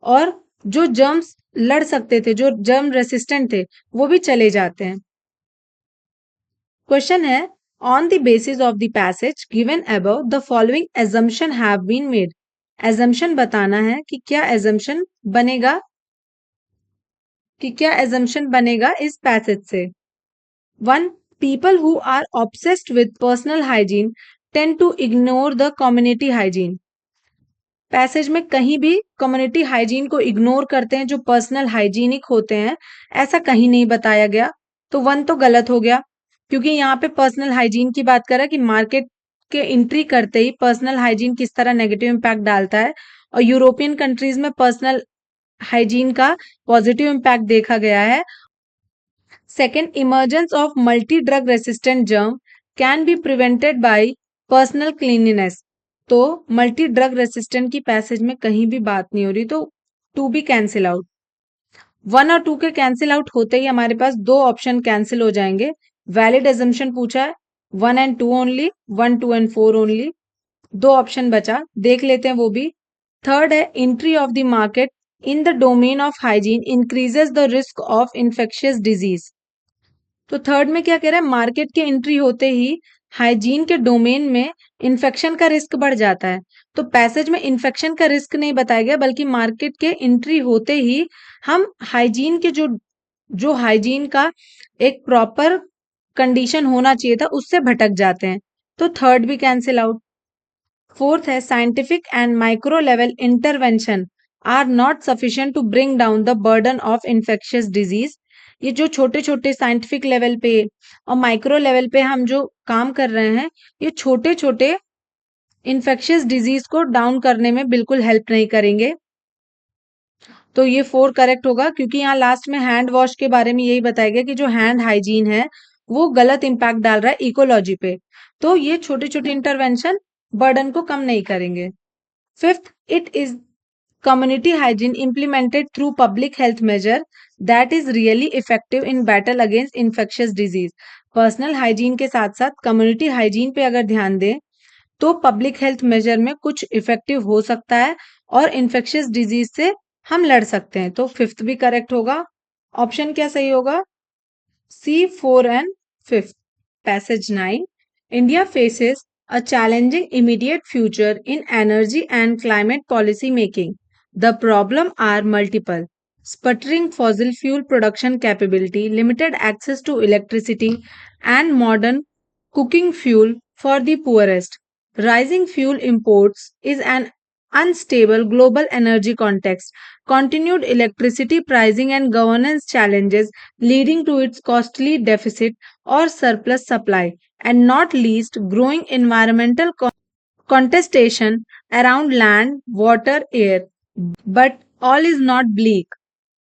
और जो जर्म्स लड़ सकते थे, जो जर्म रेसिस्टेंट थे, वो भी चले जाते हैं। क्वेश्चन है, on the basis of the passage given above the following assumption have been made. Assumption बताना है कि क्या एजम्पशन बनेगा, इस पैसेज से। 1. People who are obsessed with personal hygiene tend to ignore the community hygiene. Passage में कहीं भी कम्युनिटी हाइजीन को इग्नोर करते हैं जो पर्सनल हाइजीनिक होते हैं, ऐसा कहीं नहीं बताया गया। तो 1 तो गलत हो गया, क्योंकि यहाँ पे पर्सनल हाइजीन की बात कर रहा है कि मार्केट के एंट्री करते ही पर्सनल हाइजीन किस तरह नेगेटिव इम्पैक्ट डालता है, और यूरोपियन कंट्रीज में पर्सनल हाइजीन का पॉजिटिव इम्पैक्ट देखा गया है। Second, emergence of multi-drug resistant germ can be prevented by personal cleanliness. तो मल्टी ड्रग रेसिस्टेंट की पैसेज में कहीं भी बात नहीं हो रही, तो 2 भी कैंसिल आउट। 1 और 2 के कैंसिल आउट होते ही हमारे पास 2 ऑप्शन कैंसिल हो जाएंगे। वैलिड एजम्पशन पूछा है, 1 and 2 only, 1, 2 and 4 only. 2 option बचा, देख लेते हैं वो भी। थर्ड है, entry of the market in the domain of hygiene increases the risk of infectious disease. तो थर्ड में क्या कह रहा है, मार्केट के एंट्री होते ही हाइजीन के डोमेन में इन्फेक्शन का रिस्क बढ़ जाता है। तो पैसेज में इन्फेक्शन का रिस्क नहीं बताया गया, बल्कि मार्केट के एंट्री होते ही हम हाइजीन के जो हाइजीन का एक प्रॉपर कंडीशन होना चाहिए था, उससे भटक जाते हैं। तो थर्ड भी कैंसिल आउट। फोर्थ है, scientific and micro level intervention are not sufficient to bring down the burden of infectious disease. ये जो छोटे छोटे साइंटिफिक लेवल पे और माइक्रो लेवल पे हम जो काम कर रहे हैं, ये छोटे छोटे इन्फेक्शियस डिजीज को डाउन करने में बिल्कुल हेल्प नहीं करेंगे। तो ये 4 करेक्ट होगा, क्योंकि यहाँ लास्ट में हैंड वॉश के बारे में यही बताया गया कि जो हैंड हाइजीन है वो गलत इंपैक्ट डाल रहा है इकोलॉजी पे। तो ये छोटे छोटे इंटरवेंशन बर्डन को कम नहीं करेंगे। Fifth, it is community hygiene implemented through public health measure that is really effective in battle against infectious disease. Personal hygiene के साथ साथ कम्युनिटी हाइजीन पे अगर ध्यान दें तो पब्लिक हेल्थ मेजर में कुछ इफेक्टिव हो सकता है और इन्फेक्शियस डिजीज से हम लड़ सकते हैं। तो फिफ्थ भी करेक्ट होगा। ऑप्शन क्या सही होगा? C, 4 and 5th. Passage 9. India faces a challenging immediate future in energy and climate policy making. The problem are multiple. Sputtering fossil fuel production capability, limited access to electricity and modern cooking fuel for the poorest. Rising fuel imports is an unstable global energy context. Continued electricity pricing and governance challenges leading to its costly deficit or surplus supply, and not least growing environmental contestation around land, water, air. But all is not bleak.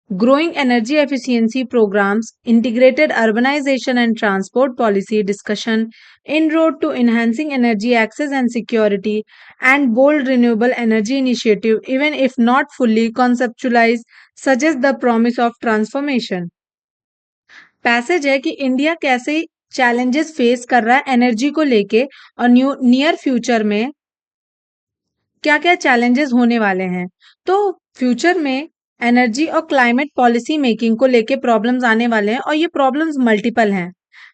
Growing energy efficiency programs, integrated urbanization and transport policy discussion, inroad to enhancing energy access and security, and bold renewable energy initiative, even if not fully conceptualized, suggest the promise of transformation. Passage है कि India कैसे challenges face कर रहा है energy को लेके, और near future में क्या क्या चैलेंजेस होने वाले हैं। तो फ्यूचर में एनर्जी और क्लाइमेट पॉलिसी मेकिंग को लेके प्रॉब्लम्स आने वाले हैं, और ये प्रॉब्लम्स मल्टीपल हैं।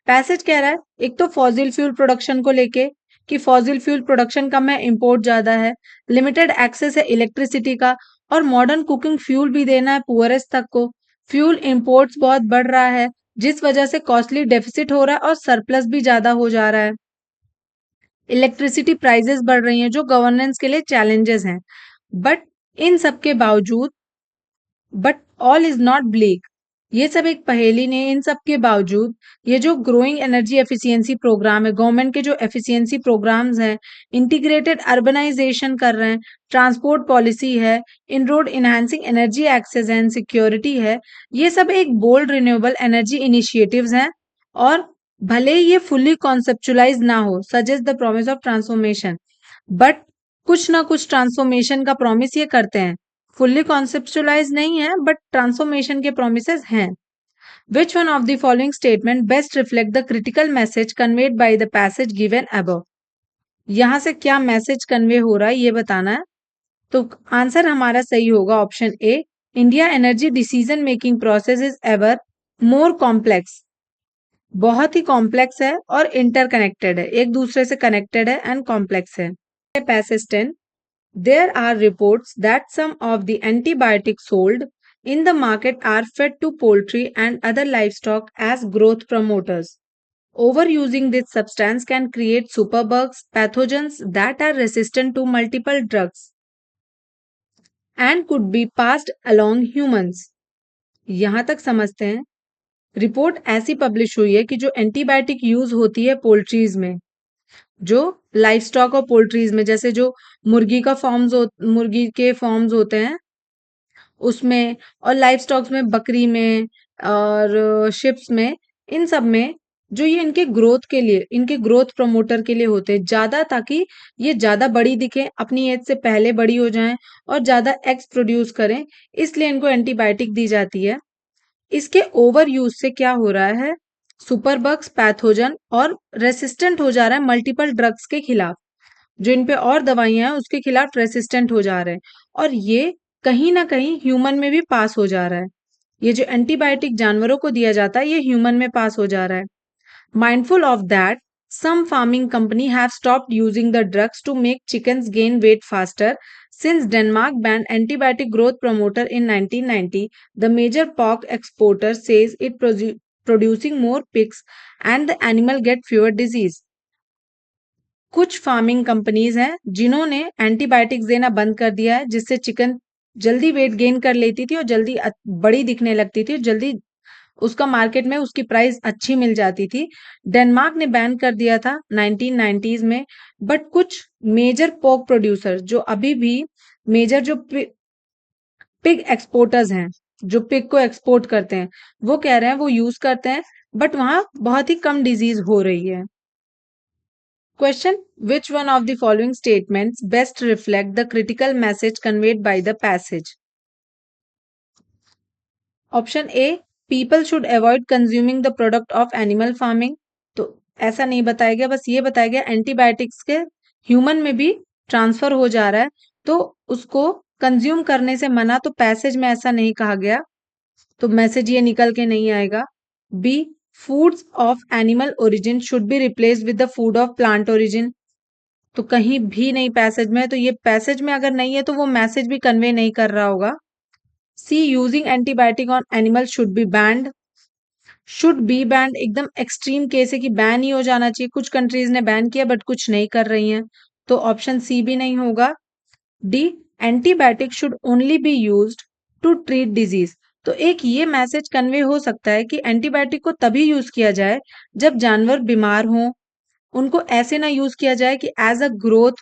पैसेज कह रहा है, एक तो फॉसिल फ्यूल प्रोडक्शन को लेके, कि फॉसिल फ्यूल प्रोडक्शन कम है, इंपोर्ट ज़्यादा है, लिमिटेड एक्सेस है इलेक्ट्रिसिटी का, और मॉडर्न कुकिंग फ्यूल भी देना है पुअरेस्ट तक को। फ्यूल इंपोर्ट्स बहुत बढ़ रहा है, जिस वजह से कॉस्टली डेफिसिट हो रहा है और सरप्लस भी ज़्यादा हो जा रहा है। इलेक्ट्रिसिटी प्राइसेस बढ़ रही हैं, जो गवर्नेंस के लिए चैलेंजेस हैं। बट इन सब के बावजूद, but all is not bleak, ये सब एक पहेली नहीं। इन सब के बावजूद ये जो ग्रोइंग एनर्जी एफिशिएंसी प्रोग्राम है, गवर्नमेंट के जो एफिशिएंसी प्रोग्राम्स हैं, इंटीग्रेटेड अर्बनाइजेशन कर रहे हैं, ट्रांसपोर्ट पॉलिसी है, in road enhancing energy access and security है, ये सब एक बोल्ड रिन्यूएबल एनर्जी इनिशिएटिव्स हैं। और भले ही ये फुल्ली कॉन्सेप्चुलाइज ना हो, suggest the promise of transformation, but कुछ ना कुछ ट्रांसफॉर्मेशन का प्रॉमिस ये करते हैं। फुल्ली कॉन्सेप्चुलाइज नहीं है, बट ट्रांसफॉर्मेशन के प्रोमिसेस हैं। विच one of the following statement best reflect the critical message conveyed bye the passage given above? यहां से क्या मैसेज कन्वे हो रहा है ये बताना है। तो आंसर हमारा सही होगा option A, India energy decision making process is ever more complex. बहुत ही कॉम्प्लेक्स है और इंटरकनेक्टेड है, एक दूसरे से कनेक्टेड है एंड कॉम्प्लेक्स है। Passage 10, there are reports that some of the antibiotics sold in the market are fed to poultry and other livestock as growth promoters. Overusing this substance can create superbugs, pathogens that are resistant to multiple drugs and could be passed along humans. यहाँ तक समझते हैं। Report ऐसी publish हुई है कि जो antibiotic use होती है पोल्ट्रीज में, जो लाइफ स्टॉक और पोल्ट्रीज में, जैसे जो मुर्गी के फॉर्म्स होते हैं उसमें, और लाइफ स्टॉक्स में, बकरी में और शिप्स में, इन सब में जो ये इनके ग्रोथ के लिए, इनके ग्रोथ प्रमोटर के लिए होते हैं ज्यादा, ताकि ये ज्यादा बड़ी दिखे, अपनी एज से पहले बड़ी हो जाएं और ज्यादा एग्स प्रोड्यूस करें, इसलिए इनको एंटीबायोटिक दी जाती है। इसके ओवर यूज से क्या हो रहा है, सुपरबग्स, पैथोजन और रेसिस्टेंट हो जा रहा है मल्टीपल ड्रग्स के खिलाफ। जो इन पे और दवाइयां हैं उसके खिलाफ रेसिस्टेंट हो जा रहे हैं, और ये कहीं ना कहीं ह्यूमन में भी पास हो जा रहा है। ये जो एंटीबायोटिक जानवरों को दिया जाता है ये ह्यूमन में पास हो जा रहा है। Mindful of that, some farming company have stopped using the drugs to make chickens gain weight faster. Since Denmark banned antibiotic growth promoter in 1990, the major pork exporter says it producing more pigs and the animal get fewer disease. कुछ farming companies हैं जिन्होंने antibiotics देना बंद कर दिया है, जिससे chicken जल्दी वेट गेन कर लेती थी और जल्दी बड़ी दिखने लगती थी, जल्दी उसका मार्केट में उसकी प्राइस अच्छी मिल जाती थी। डेनमार्क ने बैन कर दिया था 1990s में, बट कुछ मेजर पोर्क प्रोड्यूसर जो अभी भी मेजर जो पिग एक्सपोर्टर्स हैं, जो पिग को एक्सपोर्ट करते हैं, वो कह रहे हैं वो यूज करते हैं, बट वहां बहुत ही कम डिजीज हो रही है। Question: which one of the following statements best reflect the critical message conveyed by the passage? Option A, people should avoid consuming the product of animal farming. तो ऐसा नहीं बताया गया, बस ये बताया गया एंटीबायोटिक्स के ह्यूमन में भी ट्रांसफर हो जा रहा है, तो उसको कंज्यूम करने से मना, तो पैसेज में ऐसा नहीं कहा गया, तो मैसेज ये निकल के नहीं आएगा। B, foods of animal origin should be replaced with the food of plant origin, तो कहीं भी नहीं पैसेज में, तो ये पैसेज में अगर नहीं है तो वो मैसेज भी कन्वे नहीं कर रहा होगा। C, using antibiotic on animal should be banned, should be banned एकदम एक्सट्रीम केस है कि बैन ही हो जाना चाहिए, कुछ कंट्रीज ने बैन किया बट कुछ नहीं कर रही हैं, तो ऑप्शन सी भी नहीं होगा। D, antibiotic should only be used to treat disease, तो एक ये मैसेज कन्वे हो सकता है कि एंटीबायोटिक को तभी यूज किया जाए जब जानवर बीमार हों, उनको ऐसे ना यूज किया जाए कि एज अ ग्रोथ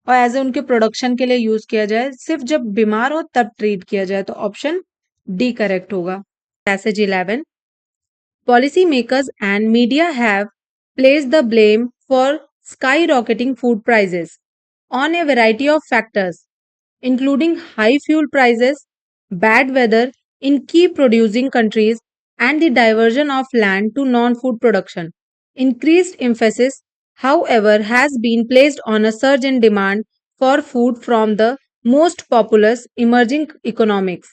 और एज ए उनके प्रोडक्शन के लिए यूज किया जाए, सिर्फ जब बीमार हो तब ट्रीट किया जाए, तो ऑप्शन डी करेक्ट होगा। Passage 11, policy makers and media have placed the blame for skyrocketing food prices on a variety of factors, including high fuel prices, bad weather in key producing countries, and the diversion of land to non food production. Increased emphasis, however, has been placed on a surge in demand for food from the most populous emerging economies.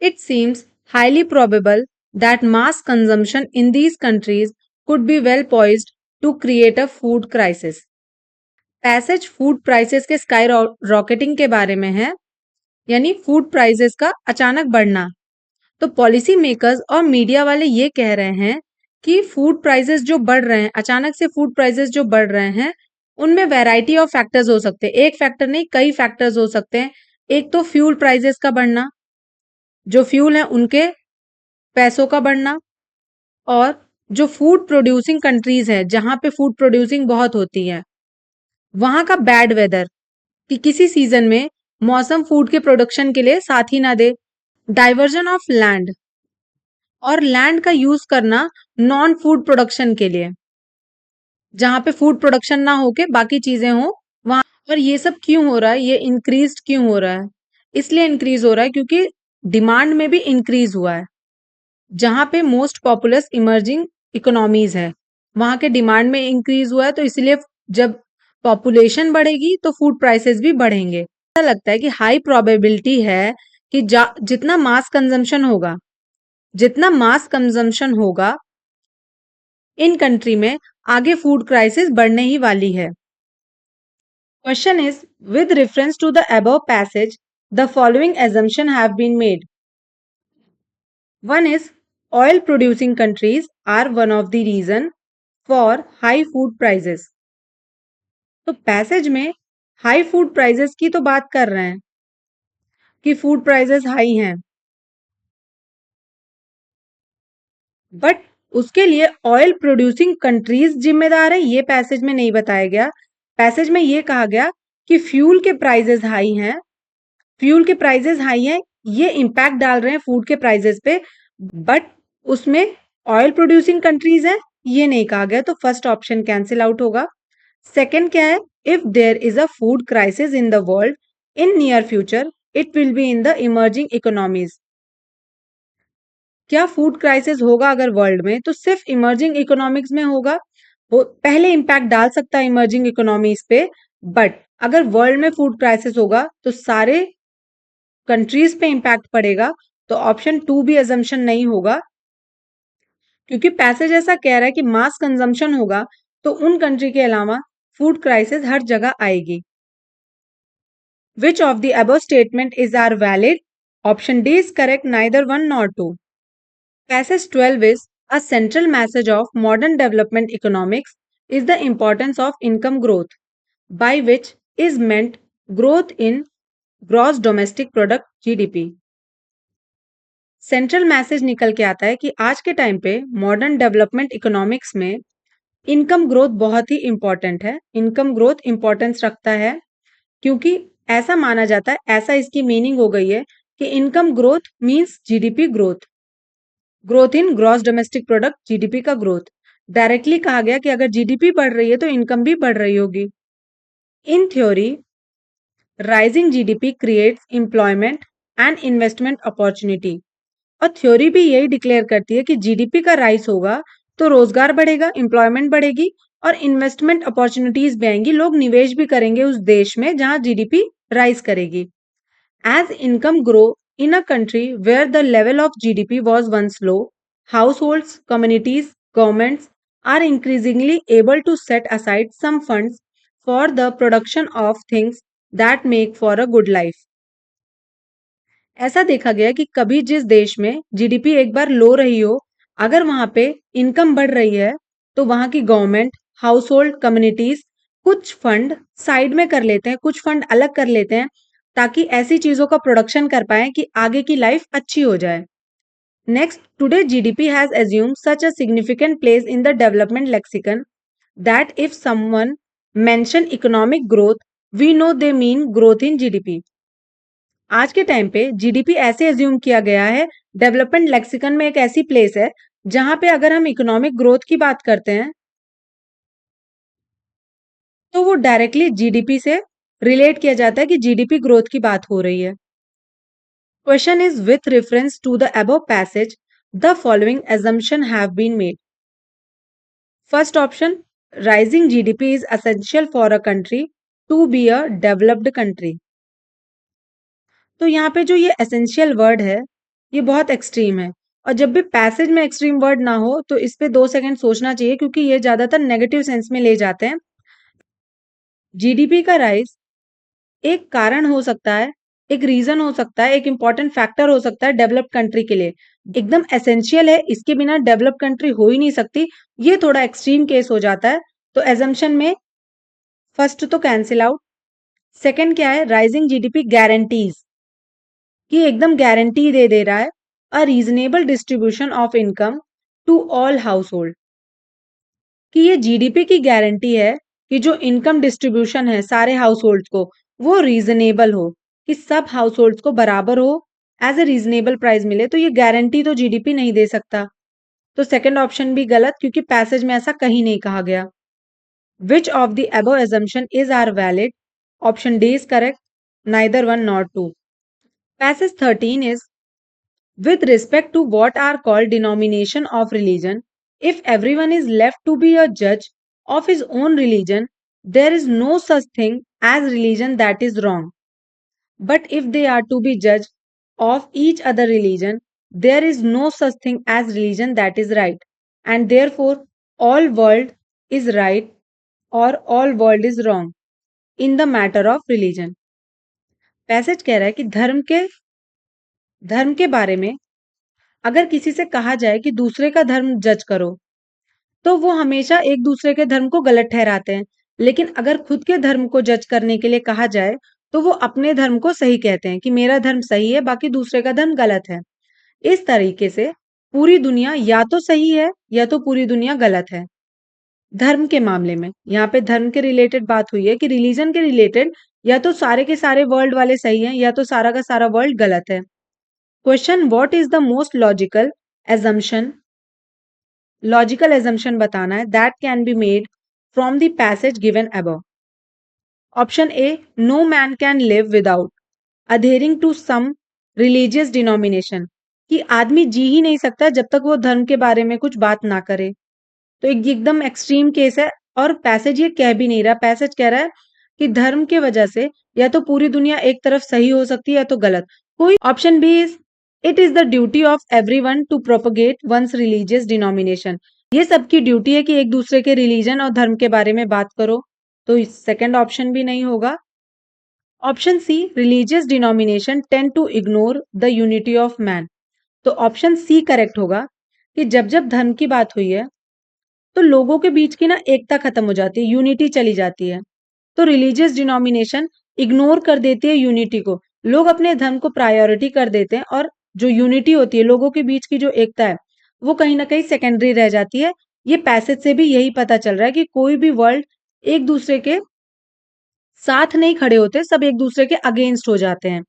It seems highly probable that mass consumption in these countries could be well poised to create a food crisis. Passage food prices के sky rocketing के बारे में है, यानी food prices का अचानक बढ़ना। तो पॉलिसी मेकर्स और मीडिया वाले ये कह रहे हैं कि फूड प्राइसेस जो बढ़ रहे हैं, अचानक से फूड प्राइसेस जो बढ़ रहे हैं, उनमें वैरायटी ऑफ फैक्टर्स हो सकते हैं। एक फैक्टर नहीं, कई फैक्टर्स हो सकते हैं। एक तो फ्यूल प्राइसेस का बढ़ना, जो फ्यूल है उनके पैसों का बढ़ना, और जो फूड प्रोड्यूसिंग कंट्रीज है, जहां पे फूड प्रोड्यूसिंग बहुत होती है, वहां का बैड वेदर, कि किसी सीजन में मौसम फूड के प्रोडक्शन के लिए साथ ही ना दे। डाइवर्जन ऑफ लैंड, और लैंड का यूज करना नॉन फूड प्रोडक्शन के लिए, जहां पे फूड प्रोडक्शन ना होके बाकी चीजें हो वहां। और ये सब क्यों हो रहा है, ये इंक्रीज क्यों हो रहा है? इसलिए इंक्रीज हो रहा है क्योंकि डिमांड में भी इंक्रीज हुआ है। जहां पे मोस्ट पॉपुलस इमर्जिंग इकोनॉमीज है, वहां के डिमांड में इंक्रीज हुआ है, तो इसलिए जब पॉपुलेशन बढ़ेगी तो फूड प्राइसेस भी बढ़ेंगे। ऐसा लगता है कि हाई प्रोबेबिलिटी है कि जितना मास कंजम्पशन होगा, जितना मास कंजम्पशन होगा इन कंट्री में, आगे फूड क्राइसिस बढ़ने ही वाली है। Question is, with reference to the above passage the following assumption have been made. One is, oil producing countries are one of the reason for high food prices. तो passage में high food prices की तो बात कर रहे हैं कि food prices high हैं, बट उसके लिए ऑयल प्रोड्यूसिंग कंट्रीज जिम्मेदार है, ये पैसेज में नहीं बताया गया। पैसेज में ये कहा गया कि फ्यूल के प्राइसेस हाई हैं, फ्यूल के प्राइसेस हाई हैं, ये इम्पैक्ट डाल रहे हैं फूड के प्राइसेस पे, बट उसमें ऑयल प्रोड्यूसिंग कंट्रीज हैं, ये नहीं कहा गया। तो फर्स्ट ऑप्शन कैंसिल आउट होगा। सेकंड क्या है, if there is a food crisis in the world in near future it will be in the emerging economies. क्या फूड क्राइसिस होगा अगर वर्ल्ड में, तो सिर्फ इमर्जिंग इकोनॉमिक्स में होगा। वो पहले इंपैक्ट डाल सकता है इमर्जिंग इकोनॉमीज पे, बट अगर वर्ल्ड में फूड क्राइसिस होगा तो सारे कंट्रीज पे इंपैक्ट पड़ेगा। तो ऑप्शन 2 भी अजम्पशन नहीं होगा, क्योंकि पैसेज ऐसा कह रहा है कि मास कंजम्पशन होगा तो उन कंट्री के अलावा फूड क्राइसिस हर जगह आएगी। Which of the above statement is are valid? Option D is correct, neither one nor two. Passage 12 is, a central message of modern development economics is the importance of income growth, by which is meant growth in gross domestic product GDP. Central message निकल के आता है कि आज के time पे modern development economics में income growth बहुत ही इंपॉर्टेंट है। इनकम ग्रोथ इंपॉर्टेंस रखता है क्योंकि ऐसा माना जाता है, ऐसा इसकी मीनिंग हो गई है कि income growth means GDP growth, growth in gross domestic product, GDP का ग्रोथ। डायरेक्टली कहा गया कि अगर जीडीपी बढ़ रही है तो इनकम भी बढ़ रही होगी। In theory, rising GDP creates employment and investment opportunity. और थ्योरी भी यही डिक्लेयर करती है कि जीडीपी का राइज होगा तो रोजगार बढ़ेगा, एम्प्लॉयमेंट बढ़ेगी और इन्वेस्टमेंट अपॉर्चुनिटीज भी आएंगी। लोग निवेश भी करेंगे उस देश में जहां जीडीपी राइज करेगी। As income grow in a country where the level of GDP was once low, households, communities, governments are increasingly able to set aside some funds for the production of things that make for a good life. ऐसा देखा गया कि कभी जिस देश में GDP एक बार लो रही हो, अगर वहां पे इनकम बढ़ रही है तो वहां की गवर्नमेंट, हाउस होल्ड, कम्युनिटीज कुछ फंड साइड में कर लेते हैं, कुछ फंड अलग कर लेते हैं ताकि ऐसी चीजों का प्रोडक्शन कर पाए कि आगे की लाइफ अच्छी हो जाए। Next, today GDP has assumed such a significant place in the development lexicon that if someone mention economic growth, we know they mean growth in GDP. आज के टाइम पे जीडीपी ऐसे एज्यूम किया गया है, डेवलपमेंट लेक्सिकन में एक ऐसी प्लेस है जहां पे अगर हम इकोनॉमिक ग्रोथ की बात करते हैं तो वो डायरेक्टली जीडीपी से रिलेट किया जाता है कि जीडीपी ग्रोथ की बात हो रही है। Question is, with reference to the above passage the following assumption have been made. First option, rising GDP is essential for a country to be a developed country. तो यहाँ पे जो ये एसेंशियल वर्ड है ये बहुत एक्सट्रीम है, और जब भी पैसेज में एक्सट्रीम वर्ड ना हो तो इस पे 2 सेकंड सोचना चाहिए क्योंकि ये ज्यादातर नेगेटिव सेंस में ले जाते हैं। जीडीपी का राइज एक कारण हो सकता है, एक रीजन हो सकता है, एक इंपॉर्टेंट फैक्टर हो सकता है डेवलप्ड कंट्री के लिए, एकदम एसेंशियल है, इसके बिना डेवलप्ड कंट्री हो ही नहीं सकती। ये थोड़ा एक्सट्रीम केस हो जाता है। तो एजम्पशन में फर्स्ट तो कैंसिल आउट। सेकंड क्या है, राइजिंग जीडीपी गारंटीज, कि एकदम गारंटी दे रहा है a reasonable distribution of income to all household, कि ये जीडीपी की गारंटी है कि जो इनकम डिस्ट्रीब्यूशन है सारे हाउस होल्ड को, वो रीजनेबल हो, कि सब हाउस होल्ड को बराबर हो, एज ए रीजनेबल प्राइस मिले। तो ये गारंटी तो जीडीपी नहीं दे सकता। तो सेकंड ऑप्शन भी गलत, क्योंकि पैसेज में ऐसा कहीं नहीं कहा गया। Which of the above assumption is are valid? Option D is correct, neither one not two. Passage 13 is, with respect to what are called denomination of religion, if everyone is left to be a judge of his own religion, there is no such thing as religion that is wrong. But if they are to be judged of each other religion, there is no such thing as religion that is right. And therefore, all world is right or all world is wrong in the matter of religion. Passage कह रहा है कि धर्म के बारे में अगर किसी से कहा जाए कि दूसरे का धर्म जज करो, तो वो हमेशा एक दूसरे के धर्म को गलत ठहराते हैं। लेकिन अगर खुद के धर्म को जज करने के लिए कहा जाए, तो वो अपने धर्म को सही कहते हैं कि मेरा धर्म सही है, बाकी दूसरे का धर्म गलत है। इस तरीके से पूरी दुनिया या तो सही है या तो पूरी दुनिया गलत है। धर्म के मामले में यहाँ पे धर्म के रिलेटेड बात हुई है कि रिलीजन के रिलेटेड या तो सारे के सारे वर्ल्ड वाले सही हैं या तो सारा का सारा वर्ल्ड गलत है। Question, what is the most logical assumption? Logical assumption बताना है that can be made from the passage given above. Option A, no man can live without adhering to some religious denomination, कि आदमी जी ही नहीं सकता जब तक वो धर्म के बारे में कुछ बात ना करे। तो एकदम एक्सट्रीम केस है, और पैसेज ये कह भी नहीं रहा। पैसेज कह रहा है कि धर्म के वजह से या तो पूरी दुनिया एक तरफ सही हो सकती है या तो गलत। कोई option B is, it is the duty of everyone to propagate one's religious denomination, ये सबकी ड्यूटी है कि एक दूसरे के रिलीजन और धर्म के बारे में बात करो। तो सेकंड ऑप्शन भी नहीं होगा। Option C, religious denomination tend to ignore the unity of man, तो ऑप्शन सी करेक्ट होगा कि जब जब धर्म की बात हुई है तो लोगों के बीच की ना एकता खत्म हो जाती है, यूनिटी चली जाती है। तो रिलीजियस डिनोमिनेशन इग्नोर कर देती है यूनिटी को, लोग अपने धर्म को प्रायोरिटी कर देते हैं, और जो यूनिटी होती है, लोगों के बीच की जो एकता है, वो कहीं ना कहीं सेकेंडरी रह जाती है। ये पैसेज से भी यही पता चल रहा है कि कोई भी वर्ल्ड एक दूसरे के साथ नहीं खड़े होते, सब एक दूसरे के अगेंस्ट हो जाते हैं।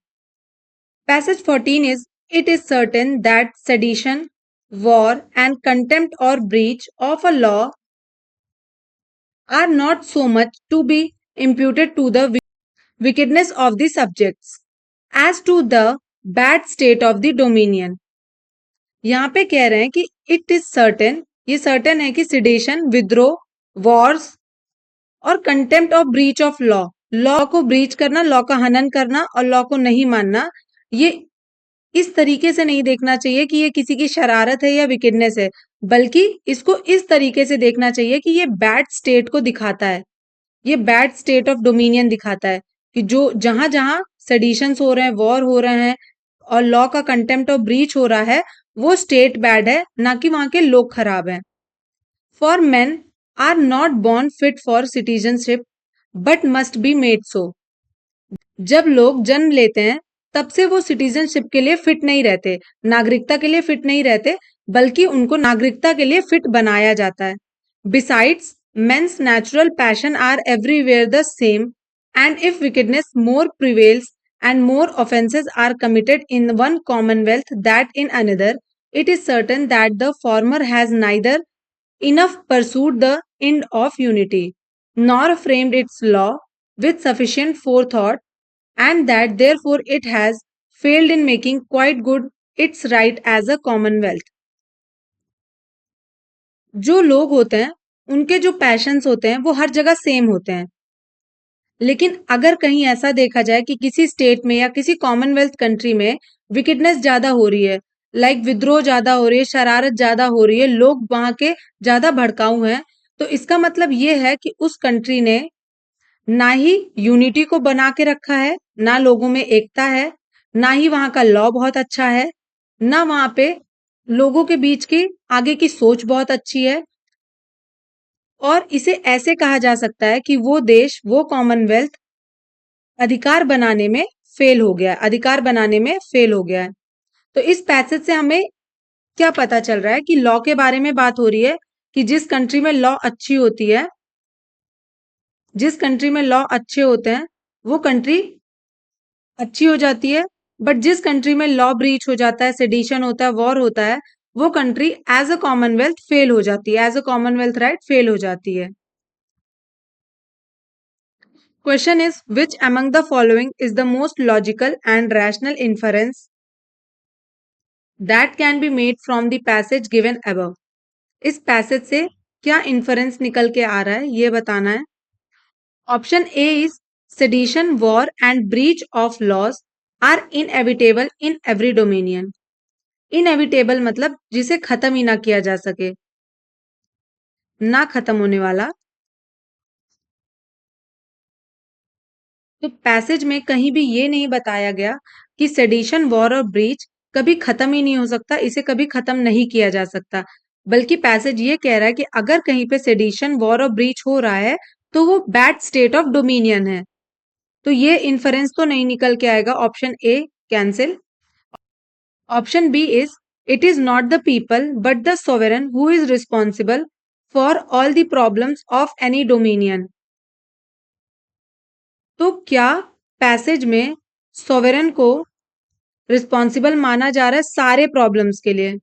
Passage 14 is, it is certain that sedition, war and contempt or breach of a law are not so much to be imputed to the wickedness of the subjects as to the bad state of the dominion। यहाँ पे कह रहे हैं कि it is certain, ये certain है कि sedation, विद्रोह, वॉर्स और contempt of breach of law, law को ब्रीच करना, लॉ का हनन करना और लॉ को नहीं मानना, ये इस तरीके से नहीं देखना चाहिए कि ये किसी की शरारत है या विकेडनेस है, बल्कि इसको इस तरीके से देखना चाहिए कि ये बैड स्टेट को दिखाता है, ये बैड स्टेट ऑफ डोमिनियन दिखाता है, कि जो जहां जहां सेडिशंस हो रहे हैं, वॉर हो रहे हैं और लॉ का कंटेम्प्ट ऑफ ब्रीच हो रहा है, वो स्टेट बैड है, ना कि वहां के लोग खराब हैं। For men are not born fit for citizenship but must be made so, जब लोग जन्म लेते हैं तब से वो सिटीजनशिप के लिए फिट नहीं रहते, नागरिकता के लिए फिट नहीं रहते, बल्कि उनको नागरिकता के लिए फिट बनाया जाता है। Besides, men's natural passion are everywhere the same, and if wickedness more prevails and more offences are committed in one commonwealth than in another, it is certain that the former has neither enough pursued the end of unity, nor framed its law with sufficient forethought, and that therefore it has failed in making quite good its right as a commonwealth। जो लोग होते हैं उनके जो patience होते हैं वो हर जगह सेम होते हैं, लेकिन अगर कहीं ऐसा देखा जाए कि किसी स्टेट में या किसी कॉमनवेल्थ कंट्री में विकेडनेस ज्यादा हो रही है, लाइक विद्रोह ज्यादा हो रही है, शरारत ज्यादा हो रही है, लोग वहां के ज्यादा भड़काऊ हैं, तो इसका मतलब ये है कि उस कंट्री ने ना ही यूनिटी को बना के रखा है, ना लोगों में एकता है, ना ही वहां का लॉ बहुत अच्छा है, ना वहां पे लोगों के बीच की आगे की सोच बहुत अच्छी है। और इसे ऐसे कहा जा सकता है कि वो देश, वो कॉमनवेल्थ अधिकार बनाने में फेल हो गया, अधिकार बनाने में फेल हो गया है। तो इस पैसेज से हमें क्या पता चल रहा है कि लॉ के बारे में बात हो रही है कि जिस कंट्री में लॉ अच्छी होती है, जिस कंट्री में लॉ अच्छे होते हैं, वो कंट्री अच्छी हो जाती है। बट जिस कंट्री में लॉ ब्रीच हो जाता है, सेडिशन होता है, वॉर होता है, वो country as a commonwealth fail हो जाती है, as a commonwealth right fail हो जाती है। Question is, which among the following is the most logical and rational inference that can be made from the passage given above? इस passage से क्या inference निकल के आ रहा है ये बताना है। Option A is sedition, war and breach of laws are inevitable in every dominion. Inevitable मतलब जिसे खत्म ही ना किया जा सके, ना खत्म होने वाला। तो पैसेज में कहीं भी ये नहीं बताया गया कि सेडिशन, वॉर और ब्रीच कभी खत्म ही नहीं हो सकता, इसे कभी खत्म नहीं किया जा सकता। बल्कि पैसेज ये कह रहा है कि अगर कहीं पे सेडिशन, वॉर और ब्रीच हो रहा है तो वो बैड स्टेट ऑफ डोमिनियन है। तो ये इन्फरेंस तो नहीं निकल के आएगा, option A cancel. Option B is it is not the people but the sovereign who is responsible for all the problems of any dominion. तो क्या पैसेज में सोवेरन को रिस्पॉन्सिबल माना जा रहा है सारे प्रॉब्लम्स के लिए?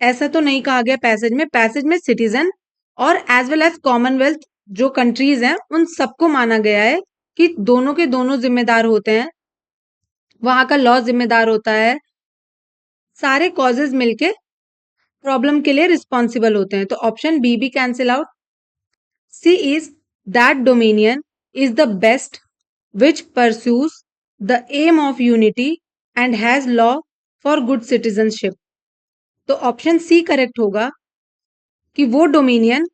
ऐसा तो नहीं कहा गया पैसेज में। पैसेज में सिटीजन और एज वेल एज कॉमनवेल्थ जो कंट्रीज हैं उन सबको माना गया है कि दोनों के दोनों जिम्मेदार होते हैं, वहां का लॉ जिम्मेदार होता है, सारे कॉजेज मिलके प्रॉब्लम के लिए रिस्पॉन्सिबल होते हैं। तो ऑप्शन बी भी cancel out. C is that dominion is the best which pursues the aim of unity and has law for good citizenship। तो ऑप्शन सी करेक्ट होगा कि वो डोमिनियन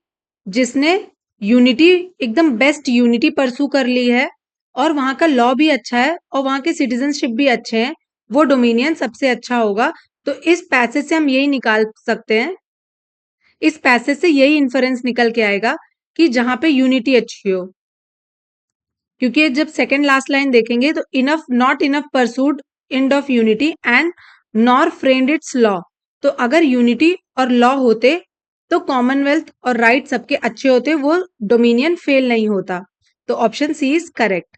जिसने यूनिटी, एकदम बेस्ट यूनिटी परसू कर ली है और वहां का लॉ भी अच्छा है और वहां के सिटीजनशिप भी अच्छे हैं, वो डोमिनियन सबसे अच्छा होगा। तो इस पैसेज से हम यही निकाल सकते हैं, इस पैसेज से यही इन्फरेंस निकल के आएगा कि जहां पे यूनिटी अच्छी हो। क्योंकि जब सेकेंड लास्ट लाइन देखेंगे तो enough, not enough pursued end of unity and nor friend it's law. तो अगर यूनिटी और लॉ होते तो कॉमनवेल्थ और राइट सबके अच्छे होते, वो डोमिनियन फेल नहीं होता। तो option C is correct.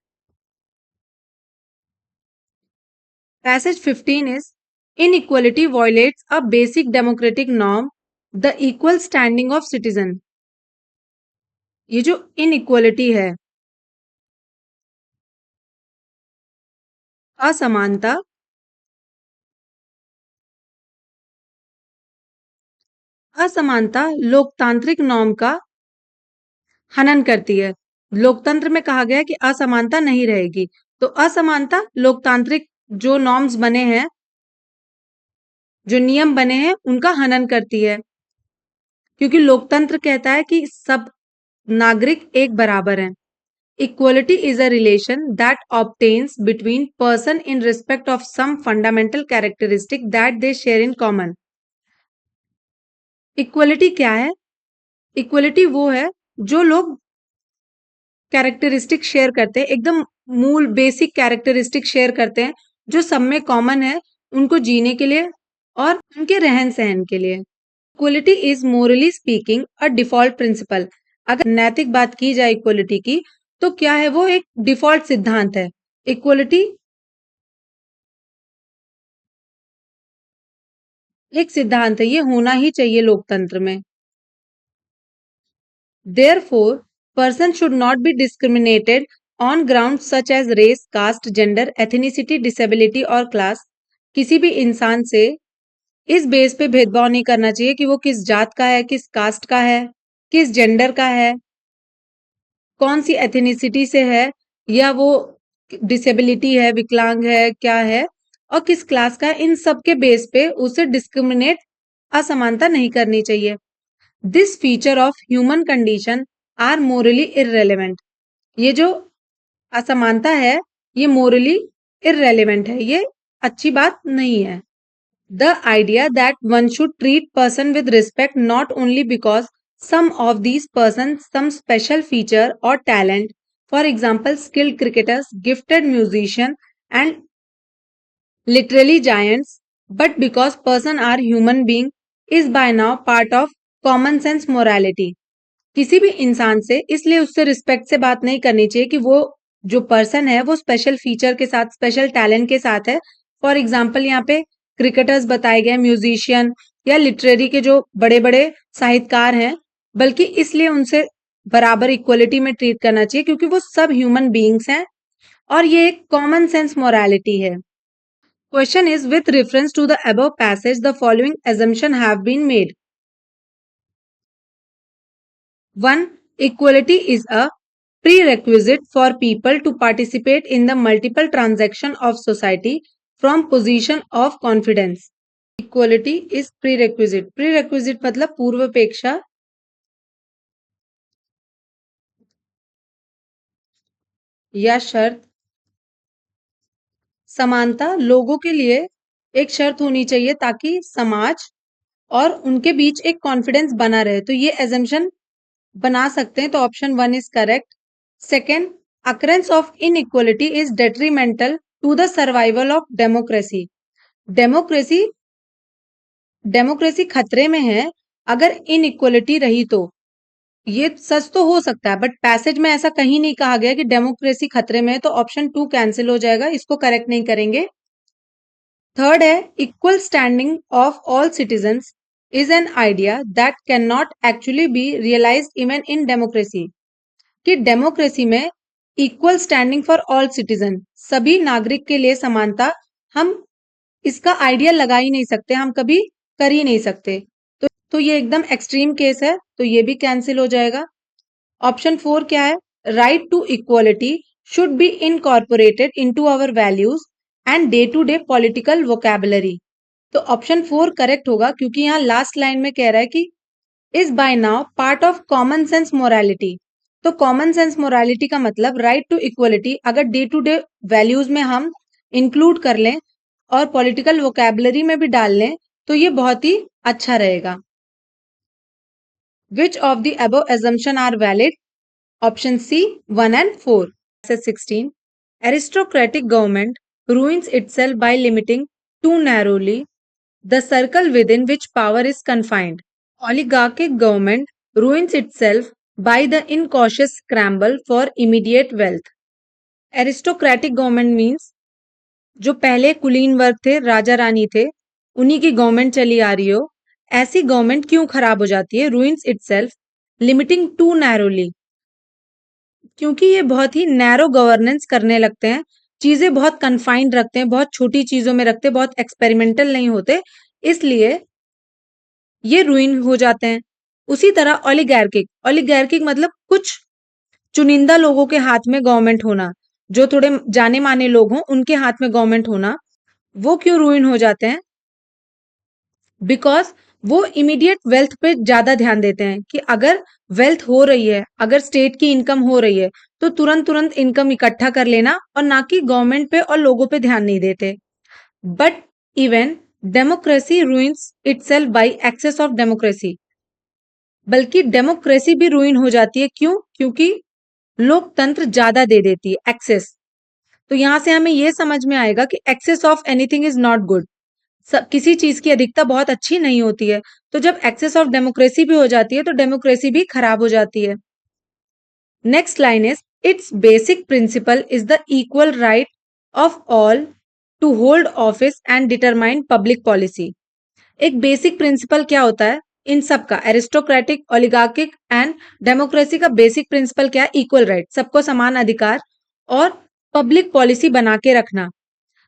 Passage 15 is inequality violates a basic democratic norm, the equal standing of citizen. ये जो इनइक्वालिटी है, असमानता, असमानता लोकतांत्रिक नॉर्म का हनन करती है। लोकतंत्र में कहा गया है कि असमानता नहीं रहेगी, तो असमानता लोकतांत्रिक जो नॉर्म्स बने हैं, जो नियम बने हैं, उनका हनन करती है। क्योंकि लोकतंत्र कहता है कि सब नागरिक एक बराबर हैं। Equality is a relation that obtains between person in respect of some fundamental characteristic that they share in common. Equality क्या है? इक्वलिटी वो है जो लोग कैरेक्टरिस्टिक शेयर करते हैं, एकदम मूल बेसिक कैरेक्टरिस्टिक शेयर करते हैं, जो सब में कॉमन है उनको जीने के लिए और उनके रहन सहन के लिए। Equality is morally speaking a default principle. अगर नैतिक बात की जाए इक्वलिटी की तो क्या है, वो एक डिफॉल्ट सिद्धांत है। इक्वलिटी एक सिद्धांत है, ये होना ही चाहिए लोकतंत्र में। Therefore, person should not be discriminated on grounds such as race, caste, gender, ethnicity, disability और class। किसी भी इंसान से इस बेस पे भेदभाव नहीं करना चाहिए कि वो किस जात का है, किस कास्ट का है, किस जेंडर का है, कौन सी एथनिसिटी से है, या वो डिसेबिलिटी है, विकलांग है, क्या है, और किस क्लास का है। इन सब के बेस पे उसे डिस्क्रिमिनेट, असमानता नहीं करनी चाहिए। This feature of human condition are morally irrelevant. ये जो असमानता है ये मोरली इररेलेवेंट है, ये अच्छी बात नहीं है। The idea that one should treat person with respect not only because some of these persons some special feature or talent, for example skilled cricketers, gifted musician and literally giants, but because person are human being is by now part of common sense morality. किसी भी इंसान से इसलिए उससे respect से बात नहीं करनी चाहिए कि वो जो पर्सन है वो स्पेशल फीचर के साथ स्पेशल टैलेंट के साथ है। फॉर एग्जाम्पल यहाँ पे क्रिकेटर्स बताए गए, म्यूजिशियन या लिटरेरी के जो बड़े बड़े साहित्यकार हैं, बल्कि इसलिए उनसे बराबर इक्वलिटी में ट्रीट करना चाहिए क्योंकि वो सब ह्यूमन बीइंग्स हैं और ये एक कॉमन सेंस मोरालिटी है। Question is with reference to the above passage the following assumption have been made. 1. Equality is a prerequisite for people to participate in the multiple transaction of society from position of confidence. Equality is prerequisite. Prerequisite मतलब पूर्वापेक्षा या शर्त। समानता लोगों के लिए एक शर्त होनी चाहिए ताकि समाज और उनके बीच एक कॉन्फिडेंस बना रहे। तो ये एजम्पशन बना सकते हैं, तो option 1 is correct. Second, occurrence of inequality is detrimental to the survival of democracy. Democracy democracy खतरे में है अगर इनइक्वलिटी रही तो। ये सच तो हो सकता है बट पैसेज में ऐसा कहीं नहीं कहा गया कि डेमोक्रेसी खतरे में है, तो ऑप्शन 2 कैंसिल हो जाएगा, इसको करेक्ट नहीं करेंगे। थर्ड है equal standing of all citizens is an idea that can not actually be realised even in democracy. कि डेमोक्रेसी में equal standing for all citizen, सभी नागरिक के लिए समानता, हम इसका आइडिया लगा ही नहीं सकते, हम कभी कर ही नहीं सकते। तो ये एकदम एक्सट्रीम केस है, तो ये भी कैंसिल हो जाएगा। ऑप्शन 4 क्या है? Right to equality should be incorporated into our values and day to day political vocabulary. तो ऑप्शन 4 करेक्ट होगा क्योंकि यहाँ लास्ट लाइन में कह रहा है कि is by now part of common sense morality. तो कॉमन सेंस मोरालिटी का मतलब राइट टू इक्वलिटी अगर डे टू डे वैल्यूज में हम इंक्लूड कर लें और पॉलिटिकल वोकैबुलरी में भी डाल लें तो ये बहुत ही अच्छा रहेगा। Which of the above assumption are valid? Option C 1 and 4. 16. Aristocratic government ruins itself by limiting too narrowly the circle within which power is confined. Oligarchic government ruins itself by the incautious scramble for immediate wealth. Aristocratic government means जो पहले कुलीन वर्ग थे, राजा रानी थे, उन्हीं की government चली आ रही हो, ऐसी गवर्नमेंट क्यों खराब हो जाती है? ruins itself, limiting too narrowly, क्योंकि ये बहुत ही नैरो गवर्नेंस करने लगते हैं, चीजें बहुत कन्फाइंड रखते हैं, बहुत छोटी चीजों में रखते हैं, बहुत एक्सपेरिमेंटल नहीं होते, इसलिए ये रुइन हो जाते हैं। उसी तरह ओलिगार्किक मतलब कुछ चुनिंदा लोगों के हाथ में गवर्नमेंट होना, जो थोड़े जाने माने लोग हों उनके हाथ में गवर्नमेंट होना, वो क्यों रुइन हो जाते हैं? बिकॉज वो इमीडिएट वेल्थ पे ज्यादा ध्यान देते हैं कि अगर वेल्थ हो रही है, अगर स्टेट की इनकम हो रही है तो तुरंत तुरंत इनकम इकट्ठा कर लेना, और ना कि गवर्नमेंट पे और लोगों पे ध्यान नहीं देते। But even democracy ruins itself bye excess of democracy, बल्कि डेमोक्रेसी भी रूइन हो जाती है। क्यों? क्योंकि लोकतंत्र ज्यादा दे देती है, एक्सेस। तो यहां से हमें यह समझ में आएगा कि excess of anything is not good. किसी चीज की अधिकता बहुत अच्छी नहीं होती है, तो जब एक्सेस ऑफ डेमोक्रेसी भी हो जाती है तो डेमोक्रेसी भी खराब हो जाती है। Next line is it's basic principle is the equal right of all to hold office and determine public policy. एक बेसिक प्रिंसिपल क्या होता है इन सब का? एरिस्टोक्रेटिक, ओलिगार्किक एंड डेमोक्रेसी का बेसिक प्रिंसिपल क्या है? इक्वल राइट, सबको समान अधिकार और पब्लिक पॉलिसी बना के रखना।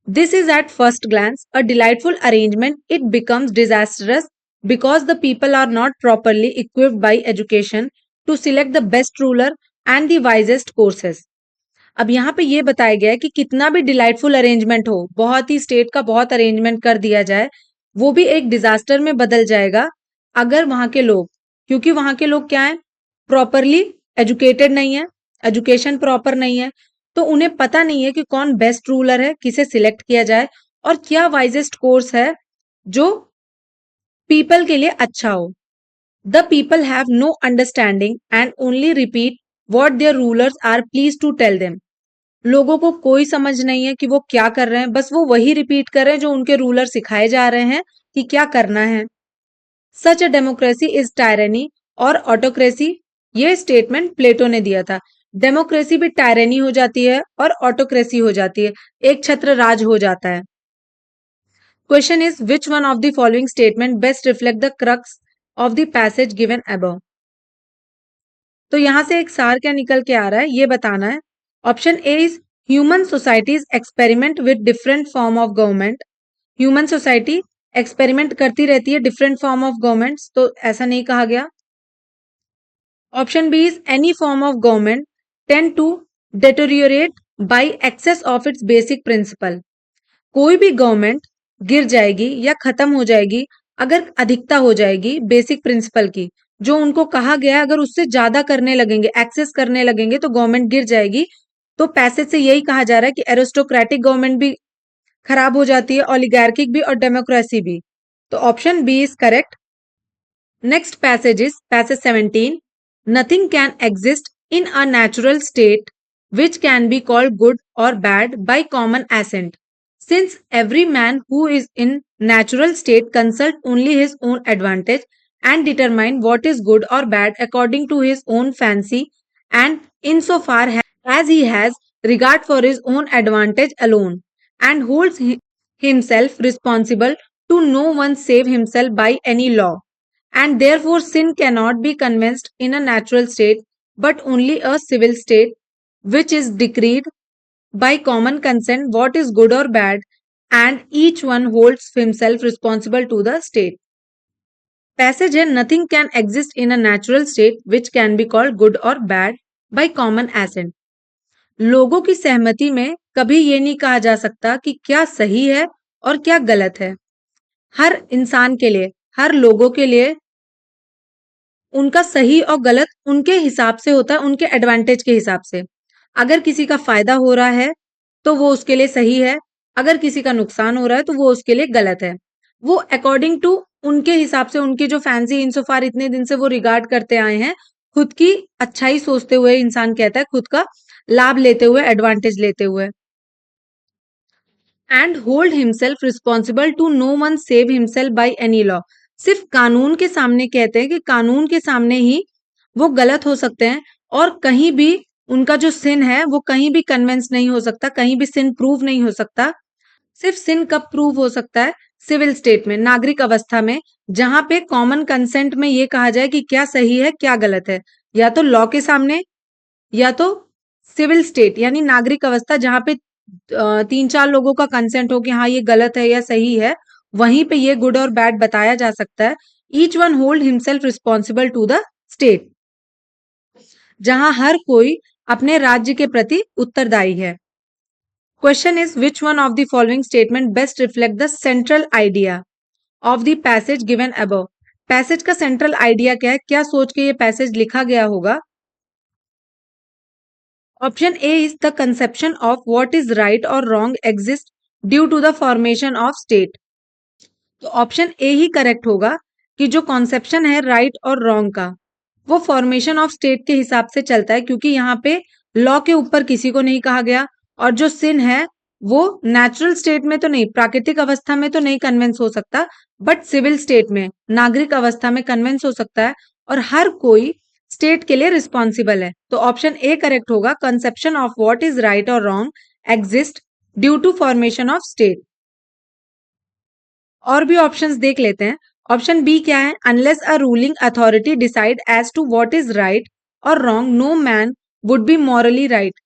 This is at first glance a delightful arrangement. It becomes disastrous because the people are not properly equipped by education to select the best ruler and the wisest courses. अब यहाँ पे ये बताया गया है कि कितना भी डिलाइटफुल अरेंजमेंट हो, बहुत ही स्टेट का बहुत अरेंजमेंट कर दिया जाए, वो भी एक डिजास्टर में बदल जाएगा अगर वहां के लोग, क्योंकि वहां के लोग क्या है? प्रॉपरली एजुकेटेड नहीं है, एजुकेशन प्रॉपर नहीं है, तो उन्हें पता नहीं है कि कौन बेस्ट रूलर है, किसे सिलेक्ट किया जाए और क्या वाइजेस्ट कोर्स है जो पीपल के लिए अच्छा हो। The people have no understanding and only repeat what their rulers are please to tell them. लोगों को कोई समझ नहीं है कि वो क्या कर रहे हैं, बस वो वही रिपीट कर रहे हैं जो उनके रूलर सिखाए जा रहे हैं कि क्या करना है। सच अ डेमोक्रेसी इज टायरनी और ऑटोक्रेसी, ये स्टेटमेंट प्लेटो ने दिया था। डेमोक्रेसी भी टायरनी हो जाती है और ऑटोक्रेसी हो जाती है, एक छत्र राज हो जाता है। Question is which one of the following statement best reflect the crux of the passage given above. तो यहां से एक सार क्या निकल के आ रहा है ये बताना है। Option A is human societies experiment with different form of government. Human society experiment करती रहती है डिफरेंट फॉर्म ऑफ गवर्नमेंट्स, तो ऐसा नहीं कहा गया। Option B is any form of government tend to deteriorate by excess of its basic principle. कोई भी गवर्नमेंट गिर जाएगी या खत्म हो जाएगी अगर अधिकता हो जाएगी बेसिक प्रिंसिपल की, जो उनको कहा गया है अगर उससे ज्यादा करने लगेंगे, एक्सेस करने लगेंगे तो गवर्नमेंट गिर जाएगी। तो पैसेज से यही कहा जा रहा है कि एरिस्टोक्रेटिक गवर्नमेंट भी खराब हो जाती है, ओलिगार्किक भी और डेमोक्रेसी भी। तो option B is correct. Next passage is passage 17। Nothing can exist in a natural state which can be called good or bad by common assent, since every man who is in natural state consult only his own advantage and determine what is good or bad according to his own fancy, and insofar as he has regard for his own advantage alone, and holds himself responsible to no one save himself by any law, and therefore sin cannot be convinced in a natural state but only a civil state, which is decreed by common consent what is good or bad, and each one holds himself responsible to the state. Passage है nothing can exist in a natural state which can be called good or bad by common assent. लोगों की सहमति में कभी ये नहीं कहा जा सकता कि क्या सही है और क्या गलत है। हर इंसान के लिए, हर लोगों के लिए उनका सही और गलत उनके हिसाब से होता है, उनके एडवांटेज के हिसाब से। अगर किसी का फायदा हो रहा है तो वो उसके लिए सही है, अगर किसी का नुकसान हो रहा है तो वो उसके लिए गलत है। वो अकॉर्डिंग टू उनके हिसाब से, उनकी जो फैंसी इंसोफार इतने दिन से वो रिगार्ड करते आए हैं, खुद की अच्छाई सोचते हुए इंसान कहता है, खुद का लाभ लेते हुए, एडवांटेज लेते हुए। And hold himself responsible to no one save himself by any law. सिर्फ कानून के सामने कहते हैं कि कानून के सामने ही वो गलत हो सकते हैं और कहीं भी उनका जो सिन है वो कहीं भी कन्विंस नहीं हो सकता, कहीं भी सिन प्रूव नहीं हो सकता। सिर्फ सिन कब प्रूव हो सकता है? सिविल स्टेट में, नागरिक अवस्था में, जहां पे कॉमन कंसेंट में ये कहा जाए कि क्या सही है क्या गलत है, या तो लॉ के सामने या तो सिविल स्टेट यानी नागरिक अवस्था, जहां पे 3-4 लोगों का कंसेंट हो कि हाँ ये गलत है या सही है, वहीं पे ये गुड और बैड बताया जा सकता है। Each one hold himself responsible to the state, जहां हर कोई अपने राज्य के प्रति उत्तरदायी है। Question is which one of the following statement best reflect the central idea of the passage given above. Passage का सेंट्रल आइडिया क्या है, क्या सोच के ये पैसेज लिखा गया होगा। Option A is the conception of what is right or wrong exist due to the formation of state. तो ऑप्शन ए ही करेक्ट होगा कि जो कॉन्सेप्शन है राइट और रॉन्ग का, वो फॉर्मेशन ऑफ स्टेट के हिसाब से चलता है, क्योंकि यहाँ पे लॉ के ऊपर किसी को नहीं कहा गया, और जो सिन है वो नेचुरल स्टेट में तो नहीं, प्राकृतिक अवस्था में तो नहीं कन्विंस हो सकता, बट सिविल स्टेट में, नागरिक अवस्था में कन्विंस हो सकता है, और हर कोई स्टेट के लिए रिस्पॉन्सिबल है। तो ऑप्शन ए करेक्ट होगा, conception of what is right or wrong exist due to formation of state. और भी ऑप्शंस देख लेते हैं। ऑप्शन बी क्या है, unless a ruling authority decide as to what is right or wrong no man would be morally right.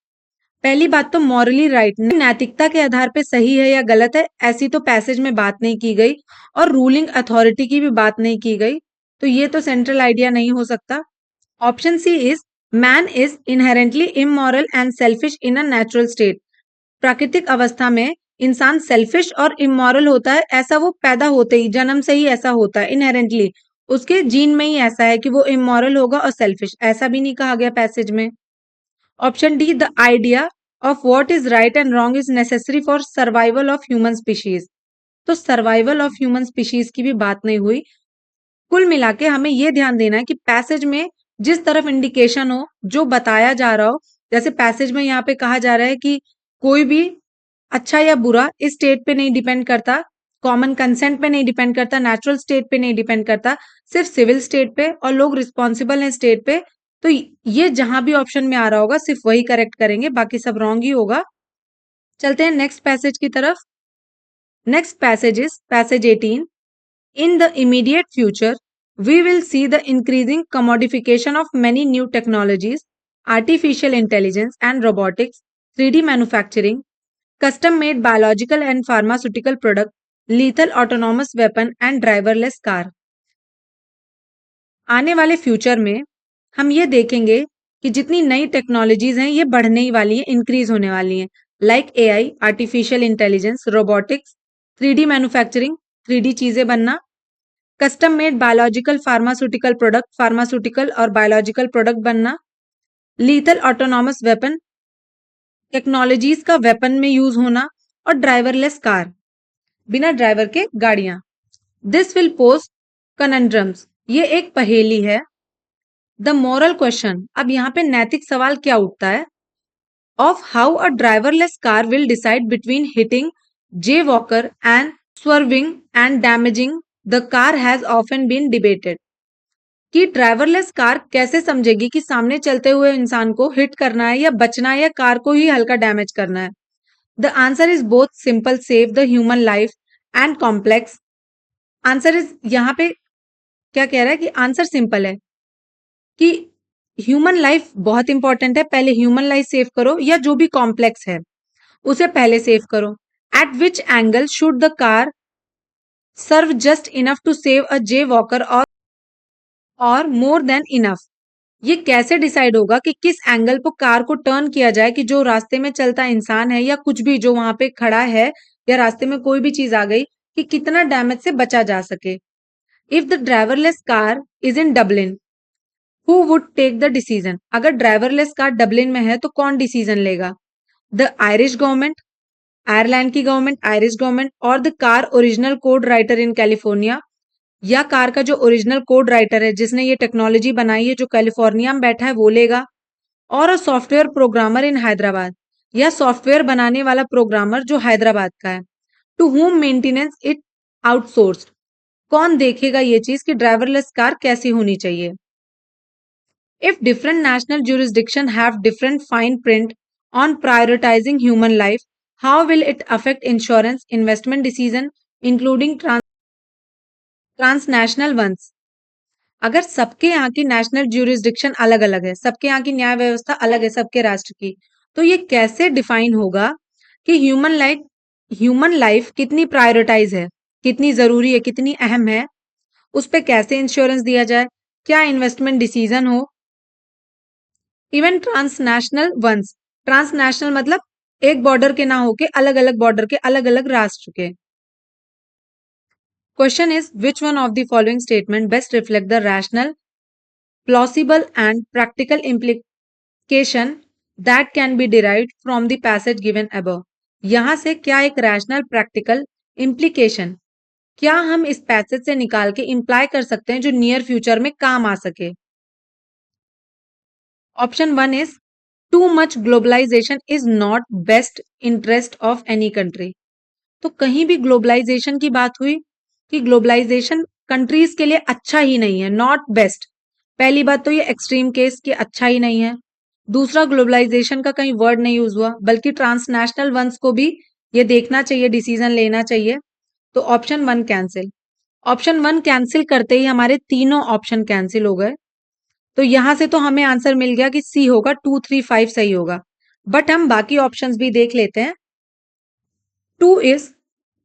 पहली बात तो मॉरली राइट नैतिकता के आधार पे सही है या गलत है, ऐसी तो पैसेज में बात नहीं की गई, और रूलिंग अथॉरिटी की भी बात नहीं की गई, तो ये तो सेंट्रल आइडिया नहीं हो सकता। Option C is man is inherently immoral and selfish in a natural state. प्राकृतिक अवस्था में इंसान सेल्फिश और इमोरल होता है, ऐसा वो पैदा होते ही, जन्म से ही ऐसा होता है, इनहेरेंटली उसके जीन में ही ऐसा है कि वो इमोरल होगा और सेल्फिश, ऐसा भी नहीं कहा गया पैसेज में। Option D, the idea of what is right and wrong is necessary for survival of human species. तो सर्वाइवल ऑफ ह्यूमन स्पीशीज की भी बात नहीं हुई। कुल मिला के हमें ये ध्यान देना है कि पैसेज में जिस तरफ इंडिकेशन हो, जो बताया जा रहा हो, जैसे पैसेज में यहाँ पे कहा जा रहा है कि कोई भी अच्छा या बुरा इस स्टेट पे नहीं डिपेंड करता, कॉमन कंसेंट पे नहीं डिपेंड करता, नेचुरल स्टेट पे नहीं डिपेंड करता, सिर्फ सिविल स्टेट पे, और लोग रिस्पॉन्सिबल हैं स्टेट पे। तो ये जहां भी ऑप्शन में आ रहा होगा सिर्फ वही करेक्ट करेंगे, बाकी सब रॉन्ग ही होगा। चलते हैं नेक्स्ट पैसेज की तरफ। Next passage is passage 18। In the immediate future, we will see the increasing commodification of many new technologies, artificial intelligence and robotics, 3D manufacturing, custom made biological and pharmaceutical products, lethal autonomous weapon and driverless car। आने वाले future में हम ये देखेंगे कि जितनी नई technologies हैं ये बढ़ने ही वाली हैं, इंक्रीज होने वाली हैं, like AI, artificial intelligence, robotics, 3D manufacturing, 3D चीजें बनना, custom made biological pharmaceutical product, pharmaceutical और बायोलॉजिकल प्रोडक्ट बनना, लीथल ऑटोनॉमस वेपन, टेक्नोलॉजीज का वेपन में यूज होना, और ड्राइवरलेस कार, बिना ड्राइवर के गाड़ियां। दिस विल पोज कनंड्रम्स, ये एक पहेली है। द मोरल क्वेश्चन, अब यहाँ पे नैतिक सवाल क्या उठता है, of how a driverless car will decide between hitting jaywalker and swerving and damaging the car has often been debated. कि ड्राइवरलेस कार कैसे समझेगी कि सामने चलते हुए इंसान को हिट करना है या बचना है या कार को ही हल्का डैमेज करना है। The answer is both simple, save the human life, and complex. Answer is यहाँ पे क्या कह रहा है कि आंसर सिंपल है कि ह्यूमन लाइफ बहुत इंपॉर्टेंट है, पहले ह्यूमन लाइफ सेव करो, या जो भी कॉम्प्लेक्स है उसे पहले सेव करो। At which angle should the car swerve just enough to save a jaywalker or more than enough. ये कैसे डिसाइड होगा कि किस एंगल पर कार को टर्न किया जाए कि जो रास्ते में चलता इंसान है या कुछ भी जो वहां पे खड़ा है या रास्ते में कोई भी चीज आ गई, कि कितना डैमेज से बचा जा सके। If the driverless car is in Dublin, who would take the decision. अगर ड्राइवरलेस कार डबलिन में है तो कौन डिसीजन लेगा? द आयरिश गवर्नमेंट, आयरलैंड की गवर्नमेंट, आयरिश गवर्नमेंट, और the car original code writer in California, या कार का जो ओरिजिनल कोड राइटर है जिसने ये टेक्नोलॉजी बनाई है जो कैलिफोर्निया में बैठा है वो लेगा, और अ सॉफ्टवेयर प्रोग्रामर इन हैदराबाद, या सॉफ्टवेयर बनाने वाला प्रोग्रामर जो हैदराबाद का है। To whom maintenance it outsourced, कौन देखेगा ये चीज कि ड्राइवरलेस कार कैसी होनी चाहिए। If different national jurisdiction have different fine print on prioritizing human life, how will it affect insurance investment decision including transnational ones. अगर सबके यहाँ की नेशनल ज्यूरिसडिक्शन अलग अलग है, सबके यहाँ की न्याय व्यवस्था अलग है सबके राष्ट्र की, तो ये कैसे डिफाइन होगा कि ह्यूमन लाइफ कितनी प्रायोरिटाइज है, कितनी जरूरी है, कितनी अहम है, उस पर कैसे इंश्योरेंस दिया जाए, क्या इन्वेस्टमेंट डिसीजन हो। इवन ट्रांसनेशनल वंस, ट्रांसनेशनल मतलब एक बॉर्डर के ना होके अलग अलग बॉर्डर के अलग अलग राष्ट्र के। Question is which one of the following statement best reflect the rational, plausible and practical implication that can be derived from the passage given above। यहां से क्या एक रैशनल प्रैक्टिकल इम्प्लीकेशन क्या हम इस पैसेज से निकाल के इंप्लाई कर सकते हैं जो नियर फ्यूचर में काम आ सके। Option 1 is too much globalisation is not best interest of any country. तो कहीं भी ग्लोबलाइजेशन की बात हुई कि ग्लोबलाइजेशन कंट्रीज के लिए अच्छा ही नहीं है, नॉट बेस्ट। पहली बात तो ये एक्सट्रीम केस कि अच्छा ही नहीं है। दूसरा, ग्लोबलाइजेशन का कहीं वर्ड नहीं यूज हुआ, बल्कि ट्रांसनेशनल वंस को भी ये देखना चाहिए, डिसीजन लेना चाहिए। तो ऑप्शन 1 कैंसिल। ऑप्शन 1 कैंसिल करते ही हमारे तीनों ऑप्शन कैंसिल हो गए। तो यहां से तो हमें आंसर मिल गया कि सी होगा, 2, 3, 5 सही होगा। बट हम बाकी ऑप्शंस भी देख लेते हैं। 2 is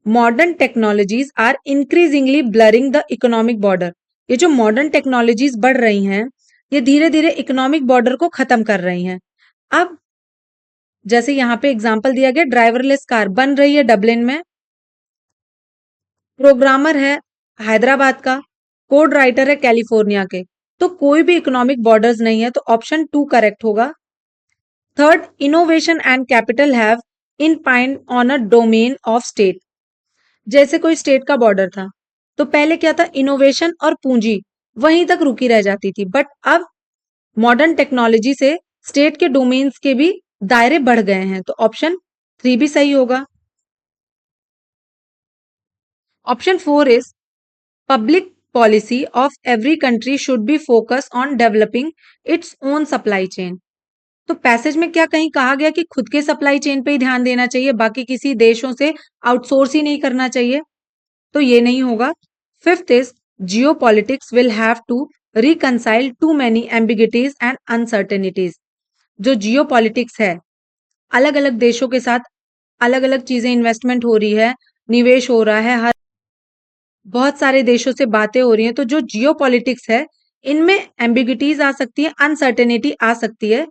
modern technologies are increasingly blurring the economic border. ये जो मॉडर्न टेक्नोलॉजीज बढ़ रही हैं ये धीरे धीरे इकोनॉमिक बॉर्डर को खत्म कर रही हैं। अब जैसे यहाँ पे एग्जांपल दिया गया, ड्राइवरलेस कार बन रही है डबलिन में, प्रोग्रामर है हैदराबाद का, कोड राइटर है कैलिफोर्निया के, तो कोई भी इकोनॉमिक बॉर्डर्स नहीं है, तो ऑप्शन 2 करेक्ट होगा। Third, innovation and capital have in pine on a domain of state. जैसे कोई स्टेट का बॉर्डर था, तो पहले क्या था, इनोवेशन और पूंजी वहीं तक रुकी रह जाती थी, बट अब मॉडर्न टेक्नोलॉजी से स्टेट के डोमेन्स के भी दायरे बढ़ गए हैं, तो ऑप्शन 3 भी सही होगा। Option 4 is public policy of every country should be focused on developing its own supply chain। तो पैसेज में क्या कहीं कहा गया कि खुद के सप्लाई चेन पे ही ध्यान देना चाहिए, बाकी किसी देशों से आउटसोर्स ही नहीं करना चाहिए? तो ये नहीं होगा। Fifth is geopolitics will have to reconcile too many ambiguities and uncertainties. जो जियो पॉलिटिक्स है, अलग अलग देशों के साथ अलग अलग चीजें इन्वेस्टमेंट हो रही है, निवेश हो रहा है, हर बहुत सारे देशों से बातें हो रही हैं, तो जो जियो पॉलिटिक्स है, इनमें एम्बिग्यूटीज आ सकती है, अनसर्टेनिटी आ सकती है।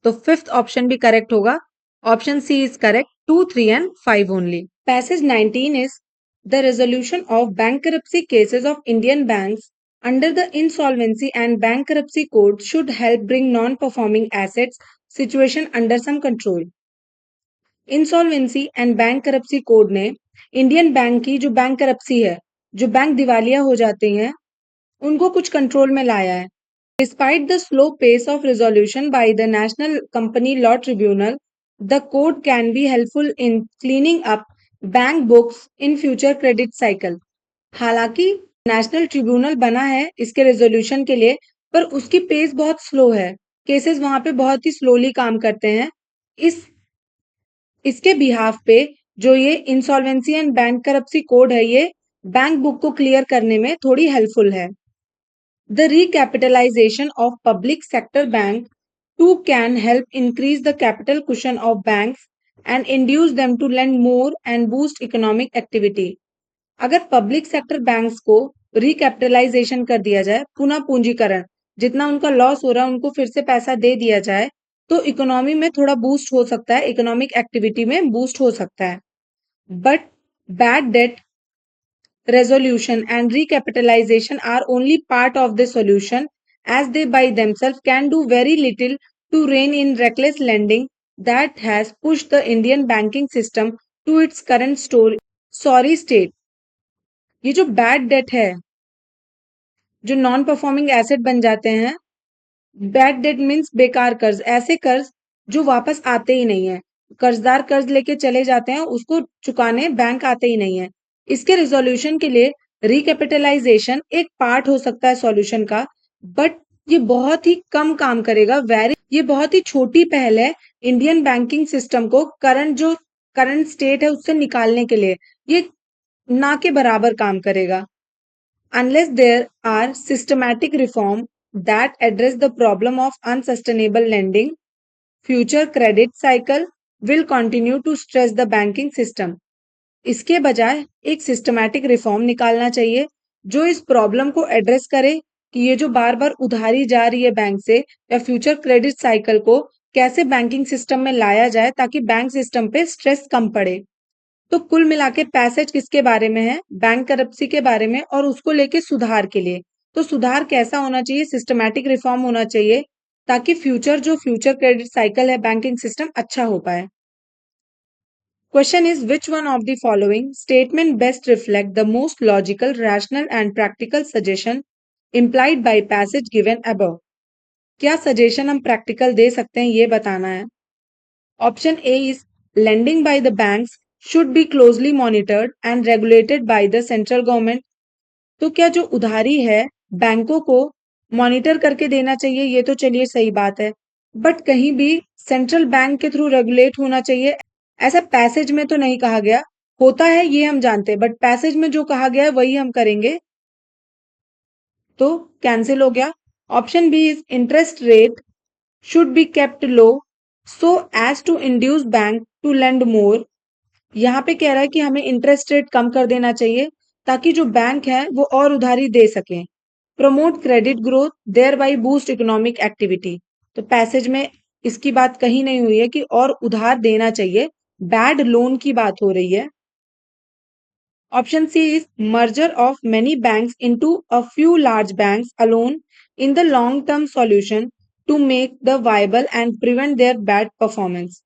तो फिफ्थ ऑप्शन भी करेक्ट होगा। Option C is correct, 2, 3 and 5 only. Passage 19 is the resolution of bankruptcy cases of Indian banks under the insolvency and bankruptcy code should help bring non-performing assets situation under some control। Insolvency and bank करप्सी code ने Indian bank की जो bank करप्सी है, जो bank दिवालिया हो जाते हैं, उनको कुछ कंट्रोल में लाया है। Despite the slow pace of resolution by the national company law tribunal, the code can be helpful in cleaning up bank books in future credit cycle. हालांकि नेशनल ट्रिब्यूनल बना है इसके रेजोल्यूशन के लिए, पर उसकी पेस बहुत स्लो है, केसेस वहां पे बहुत ही स्लोली काम करते हैं। इस इसके बिहाफ पे जो ये इंसॉल्वेंसी एंड बैंक करप्सी कोड है, ये बैंक बुक को क्लियर करने में थोड़ी हेल्पफुल है। The recapitalization of public sector bank too can help increase the capital cushion of banks and induce them to lend more and boost economic activity। अगर public sector banks को recapitalisation कर दिया जाए, पुनः पूंजीकरण, जितना उनका लॉस हो रहा है उनको फिर से पैसा दे दिया जाए, तो इकोनॉमी में थोड़ा बूस्ट हो सकता है, इकोनॉमिक एक्टिविटी में बूस्ट हो सकता है। But bad debt resolution and recapitalization are only part of the solution, as they by themselves can do very little to rein in reckless lending that has pushed the Indian banking system to its current sorry state। ये जो bad debt है, जो non performing asset बन जाते हैं, bad that means बेकार कर्ज, ऐसे कर्ज जो वापस आते ही नहीं है, कर्जदार कर्ज लेके चले जाते हैं, उसको चुकाने बैंक आते ही नहीं है। इसके रिजोल्यूशन के लिए रिकैपिटलाइजेशन एक पार्ट हो सकता है सॉल्यूशन का, बट ये बहुत ही कम काम करेगा। ये बहुत ही छोटी पहल है इंडियन बैंकिंग सिस्टम को करंट स्टेट है उससे निकालने के लिए, ये ना के बराबर काम करेगा। Unless there are systematic reform that address the problem of unsustainable lending, future credit cycle will continue to stress the banking system। इसके बजाय एक सिस्टमैटिक रिफॉर्म निकालना चाहिए जो इस प्रॉब्लम को एड्रेस करे कि ये जो बार बार उधारी जा रही है बैंक से, या फ्यूचर क्रेडिट साइकिल को कैसे बैंकिंग सिस्टम में लाया जाए ताकि बैंक सिस्टम पे स्ट्रेस कम पड़े। तो कुल मिला के पैसेज किसके बारे में है, बैंक करप्सी के बारे में, और उसको लेके सुधार के लिए। तो सुधार कैसा होना चाहिए, सिस्टमैटिक रिफॉर्म होना चाहिए ताकि फ्यूचर क्रेडिट साइकिल है बैंकिंग सिस्टम अच्छा हो पाए। Question is which one of the following statement best reflect the most logical, rational and practical suggestion implied by passage given above. क्या सजेशन हम प्रैक्टिकल दे सकते हैं, ये बताना है। Option A is lending by the banks should be closely monitored and regulated by the central government। तो क्या जो उधारी है बैंकों को मॉनिटर करके देना चाहिए, ये तो चलिए सही बात है, बट कहीं भी सेंट्रल बैंक के थ्रू रेगुलेट होना चाहिए, ऐसा पैसेज में तो नहीं कहा गया। होता है ये हम जानते हैं, बट पैसेज में जो कहा गया है वही हम करेंगे, तो कैंसिल हो गया। Option B is interest rate should be kept low so as to induce bank to lend more। यहाँ पे कह रहा है कि हमें इंटरेस्ट रेट कम कर देना चाहिए ताकि जो बैंक है वो और उधारी दे सके। Promote credit growth thereby boost economic activity. तो पैसेज में इसकी बात कहीं नहीं हुई है कि और उधार देना चाहिए, बैड लोन की बात हो रही है। Option C is merger of many banks into a few large banks alone in the long term solution to make the viable and prevent their bad performance.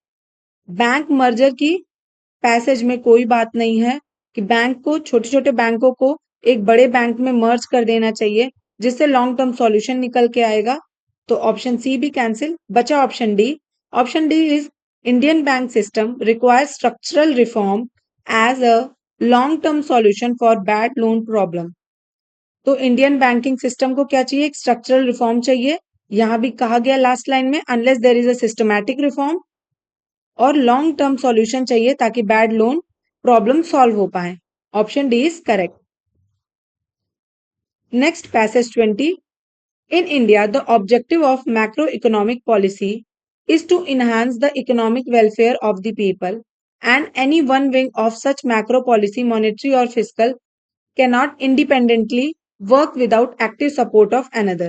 Bank merger की passage में कोई बात नहीं है कि बैंक को छोटे छोटे बैंकों को एक बड़े बैंक में मर्ज कर देना चाहिए जिससे लॉन्ग टर्म सॉल्यूशन निकल के आएगा। तो ऑप्शन सी भी कैंसिल, बचा option D. Option D is Indian bank system requires structural reform as a long term solution for bad loan problem. तो इंडियन बैंकिंग सिस्टम को क्या चाहिए? एक स्ट्रक्चरल रिफॉर्म चाहिए। यहां भी कहा गया लास्ट लाइन में unless there is a systematic reform, और लॉन्ग टर्म सॉल्यूशन चाहिए ताकि बैड लोन प्रॉब्लम सॉल्व हो पाए। Option D is correct. Next passage 20। In India, the objective of macroeconomic policy is to enhance the economic welfare of the people, and any one wing of such macro policy, monetary or fiscal, cannot independently work without active support of another.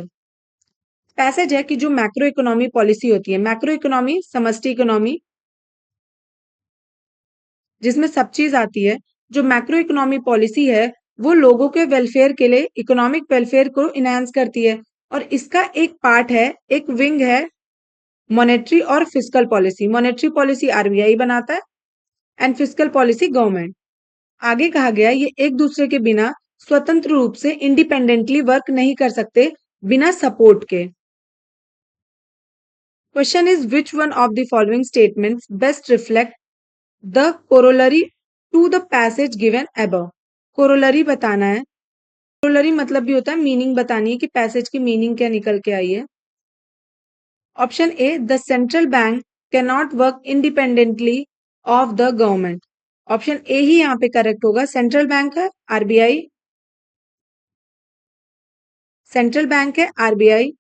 Passage है कि जो macro economy policy होती है, macro economy समष्टि economy जिसमें सब चीज आती है, जो मैक्रो इकोनॉमी पॉलिसी है वो लोगों के वेलफेयर के लिए इकोनॉमिक वेलफेयर को इनहेंस करती है, और इसका एक पार्ट है, एक विंग है मॉनेटरी और fiscal policy. Monetary policy RBI बनाता है एंड फिस्कल पॉलिसी गवर्नमेंट। आगे कहा गया ये एक दूसरे के बिना स्वतंत्र रूप से इंडिपेंडेंटली वर्क नहीं कर सकते बिना सपोर्ट के। Question is which one of the following statements best reflect the corollary to the passage given above. Corollary बताना है। कोरोलरी मतलब भी होता है मीनिंग बतानी है कि पैसेज की मीनिंग क्या निकल के आई है। Option A, the central bank can not work independently of the government. Option A ही यहाँ पे करेक्ट होगा। सेंट्रल बैंक है आरबीआई, सेंट्रल बैंक है आरबीआई,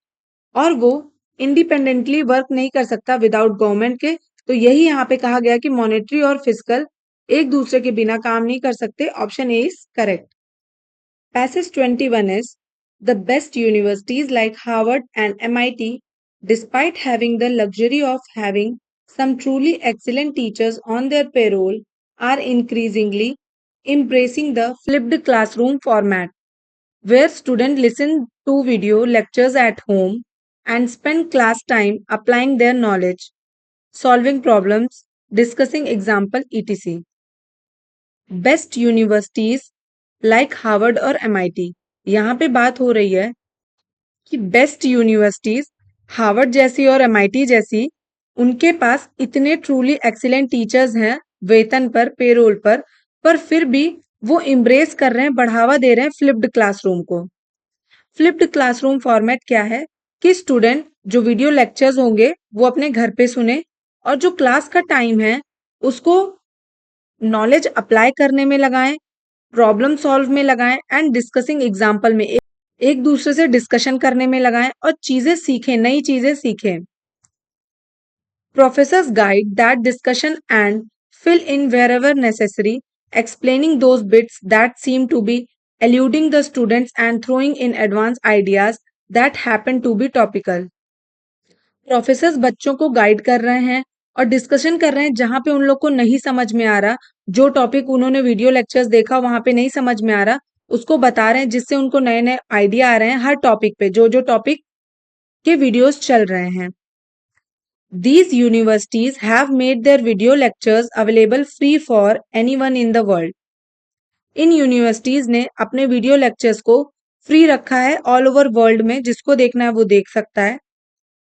और वो इंडिपेंडेंटली वर्क नहीं कर सकता विदाउट गवर्नमेंट के। तो यही यहाँ पे कहा गया कि मॉनेटरी और फिस्कल एक दूसरे के बिना काम नहीं कर सकते। Option A is correct. Passage 21 is the best universities like Harvard and MIT, despite having the luxury of having some truly excellent teachers on their payroll, are increasingly embracing the flipped classroom format, where students listen to video lectures at home and spend class time applying their knowledge, solving problems, discussing example, etc. Best universities like Harvard और MIT, यहाँ पे बात हो रही है कि best universities Harvard जैसी और एमआईटी जैसी, उनके पास इतने ट्रूली एक्सीलेंट टीचर्स हैं वेतन पर, पेरोल पर फिर भी वो इम्ब्रेस कर रहे हैं, बढ़ावा दे रहे हैं फ्लिप्ड क्लासरूम को। फ्लिप्ड क्लासरूम फॉर्मेट क्या है कि स्टूडेंट जो वीडियो लेक्चर्स होंगे वो अपने घर पे सुने, और जो क्लास का टाइम है उसको नॉलेज अप्लाई करने में लगाएं, प्रॉब्लम सॉल्व में लगाएं एंड डिस्कसिंग एग्जाम्पल में एक दूसरे से डिस्कशन करने में लगाएं और चीजें सीखें, नई चीजें सीखें। Professors guide that discussion and fill in wherever necessary, explaining those bits that seem to be eluding the students and throwing in advanced ideas that happen to be topical. Professors बच्चों को गाइड कर रहे हैं और discussion कर रहे हैं जहां पे उन लोग को नहीं समझ में आ रहा, जो टॉपिक उन्होंने वीडियो लेक्चर्स देखा वहां पे नहीं समझ में आ रहा, उसको बता रहे हैं जिससे उनको नए नए आइडिया आ रहे हैं हर टॉपिक पे, जो जो टॉपिक के वीडियोस चल रहे हैं। These universities have made their video lectures available free for anyone in the world. In universities ने अपने वीडियो लेक्चर्स को फ्री रखा है ऑल ओवर वर्ल्ड में, जिसको देखना है वो देख सकता है।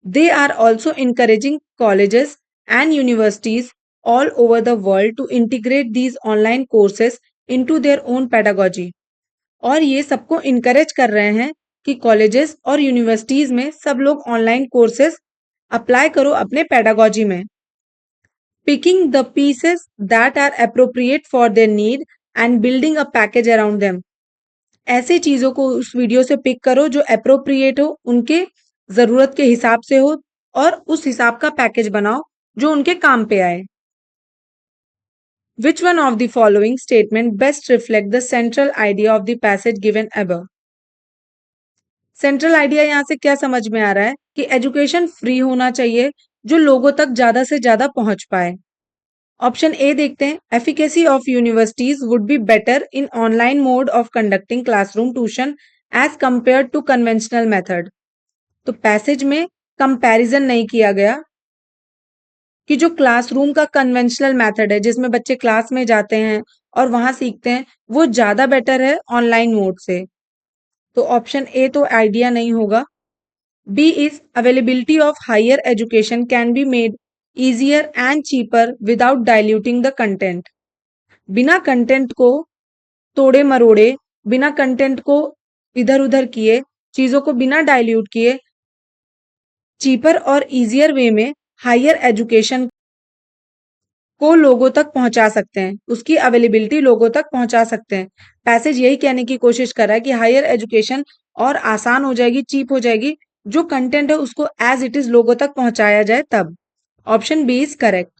They are also encouraging colleges and universities all over the world to integrate these online courses into their own pedagogy. और ये सबको इनकरेज कर रहे हैं कि कॉलेजेस और यूनिवर्सिटीज में सब लोग ऑनलाइन कोर्सेज अप्लाई करो अपने पेडागोजी में। Picking the pieces that are appropriate for their need and building a package around them. ऐसे चीजों को उस वीडियो से पिक करो जो अप्रोप्रिएट हो, उनके जरूरत के हिसाब से हो, और उस हिसाब का पैकेज बनाओ जो उनके काम पे आए। Which one of the following statement best reflect the central idea of the passage given above? Central idea यहाँ से क्या समझ में आ रहा है कि एजुकेशन फ्री होना चाहिए जो लोगों तक ज्यादा से ज्यादा पहुंच पाए। ऑप्शन ए देखते हैं, efficacy of universities would be better in online mode of conducting classroom tuition as compare to conventional method. तो पैसेज में कंपैरिजन नहीं किया गया कि जो क्लासरूम का कन्वेंशनल मेथड है जिसमें बच्चे क्लास में जाते हैं और वहां सीखते हैं वो ज्यादा बेटर है ऑनलाइन मोड से। तो ऑप्शन ए तो आइडिया नहीं होगा। B is availability of higher education can be made easier and cheaper without diluting the content। बिना कंटेंट को तोड़े मरोड़े, बिना कंटेंट को इधर उधर किए, चीजों को बिना डाइल्यूट किए, चीपर और इजियर वे में हायर एजुकेशन को लोगों तक पहुंचा सकते हैं, उसकी अवेलेबिलिटी लोगों तक पहुंचा सकते हैं। पैसेज यही कहने की कोशिश कर रहा है कि हायर एजुकेशन और आसान हो जाएगी, चीप हो जाएगी, जो कंटेंट है उसको एज इट इज लोगों तक पहुंचाया जाए तब। Option B is correct.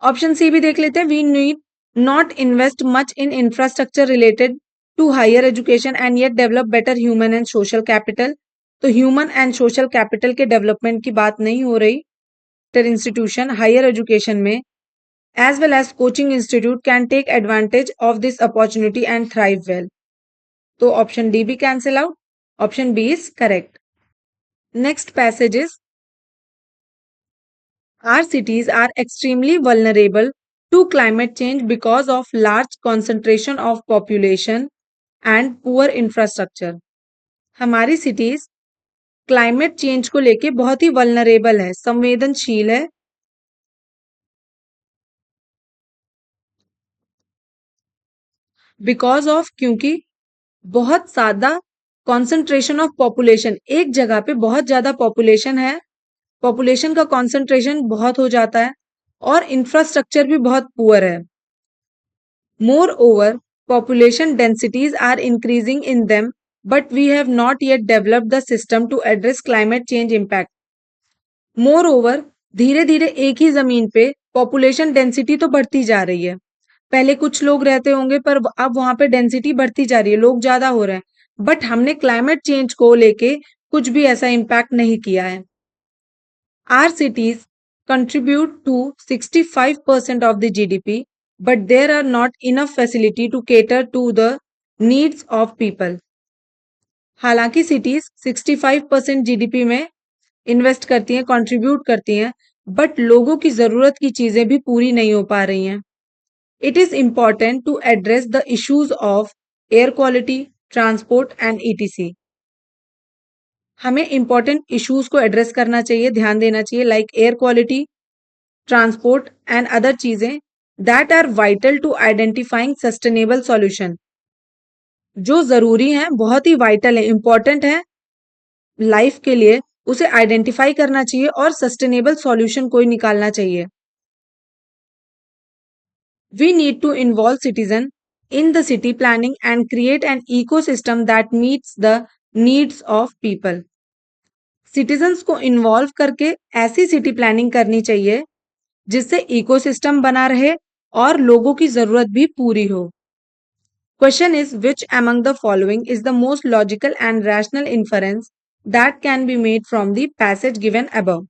Option C भी देख लेते हैं। We need not invest much in infrastructure related to higher education and yet develop better human and social capital. तो ह्यूमन एंड सोशल कैपिटल के डेवलपमेंट की बात नहीं हो रही। इंस्टीट्यूशन हायर एजुकेशन में as well as coaching institute can take advantage of this opportunity and thrive well। तो option D भी cancel out। Option B is correct। Next passage is our cities are extremely vulnerable to climate change because of large concentration of population and poor infrastructure। हमारी cities climate change को लेके बहुत ही vulnerable है, संवेदनशील है, because of क्योंकि बहुत ज्यादा कॉन्सेंट्रेशन ऑफ पॉपुलेशन, एक जगह पे बहुत ज्यादा पॉपुलेशन है, पॉपुलेशन का कॉन्सेंट्रेशन बहुत हो जाता है और इंफ्रास्ट्रक्चर भी बहुत पुअर है। Moreover population densities are increasing in them but we have not yet developed the system to address climate change impact. Moreover धीरे धीरे एक ही जमीन पे पॉपुलेशन डेंसिटी तो बढ़ती जा रही है, पहले कुछ लोग रहते होंगे पर अब वहां पे डेंसिटी बढ़ती जा रही है, लोग ज्यादा हो रहे हैं, बट हमने क्लाइमेट चेंज को लेके कुछ भी ऐसा इम्पैक्ट नहीं किया है। Are cities contribute to 65% of the GDP, but there are not enough facility to cater to the needs of people। हालांकि सिटीज 65% जीडीपी में इन्वेस्ट करती हैं, कंट्रीब्यूट करती हैं, बट लोगों की जरूरत की चीजें भी पूरी नहीं हो पा रही हैं। It is important to address the issues of air quality, transport and etc। हमें इंपॉर्टेंट इश्यूज को एड्रेस करना चाहिए, ध्यान देना चाहिए, like air quality, transport and other चीजें that are vital to identifying sustainable solution. जो जरूरी है, बहुत ही वाइटल है, इंपॉर्टेंट है लाइफ के लिए, उसे आइडेंटिफाई करना चाहिए और सस्टेनेबल सॉल्यूशन कोई निकालना चाहिए। We need to involve citizens in the city planning and create an ecosystem that meets the needs of people। Citizens को इन्वॉल्व करके ऐसी सिटी प्लानिंग करनी चाहिए जिससे इकोसिस्टम बना रहे और लोगों की जरूरत भी पूरी हो। Question is which among the following is the most logical and rational inference that can be made from the passage given above।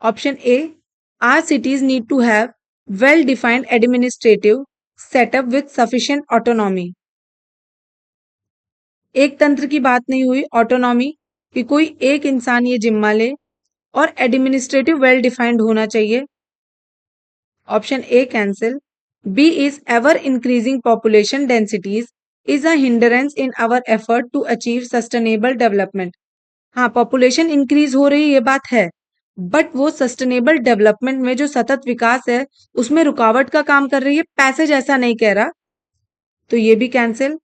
Option A, our cities need to have well-defined administrative setup with sufficient autonomy। एक तंत्र की बात नहीं हुई, autonomy कि कोई एक इंसान ये जिम्मा ले, और एडमिनिस्ट्रेटिव वेल डिफाइंड होना चाहिए। Option A cancel. B is ever increasing population densities is a hindrance in our effort to achieve sustainable development. हाँ, पॉपुलेशन इंक्रीज हो रही है, ये बात है, बट वो सस्टेनेबल डेवलपमेंट में जो सतत विकास है उसमें रुकावट का काम कर रही है, पैसेज ऐसा नहीं कह रहा, तो ये भी कैंसिल।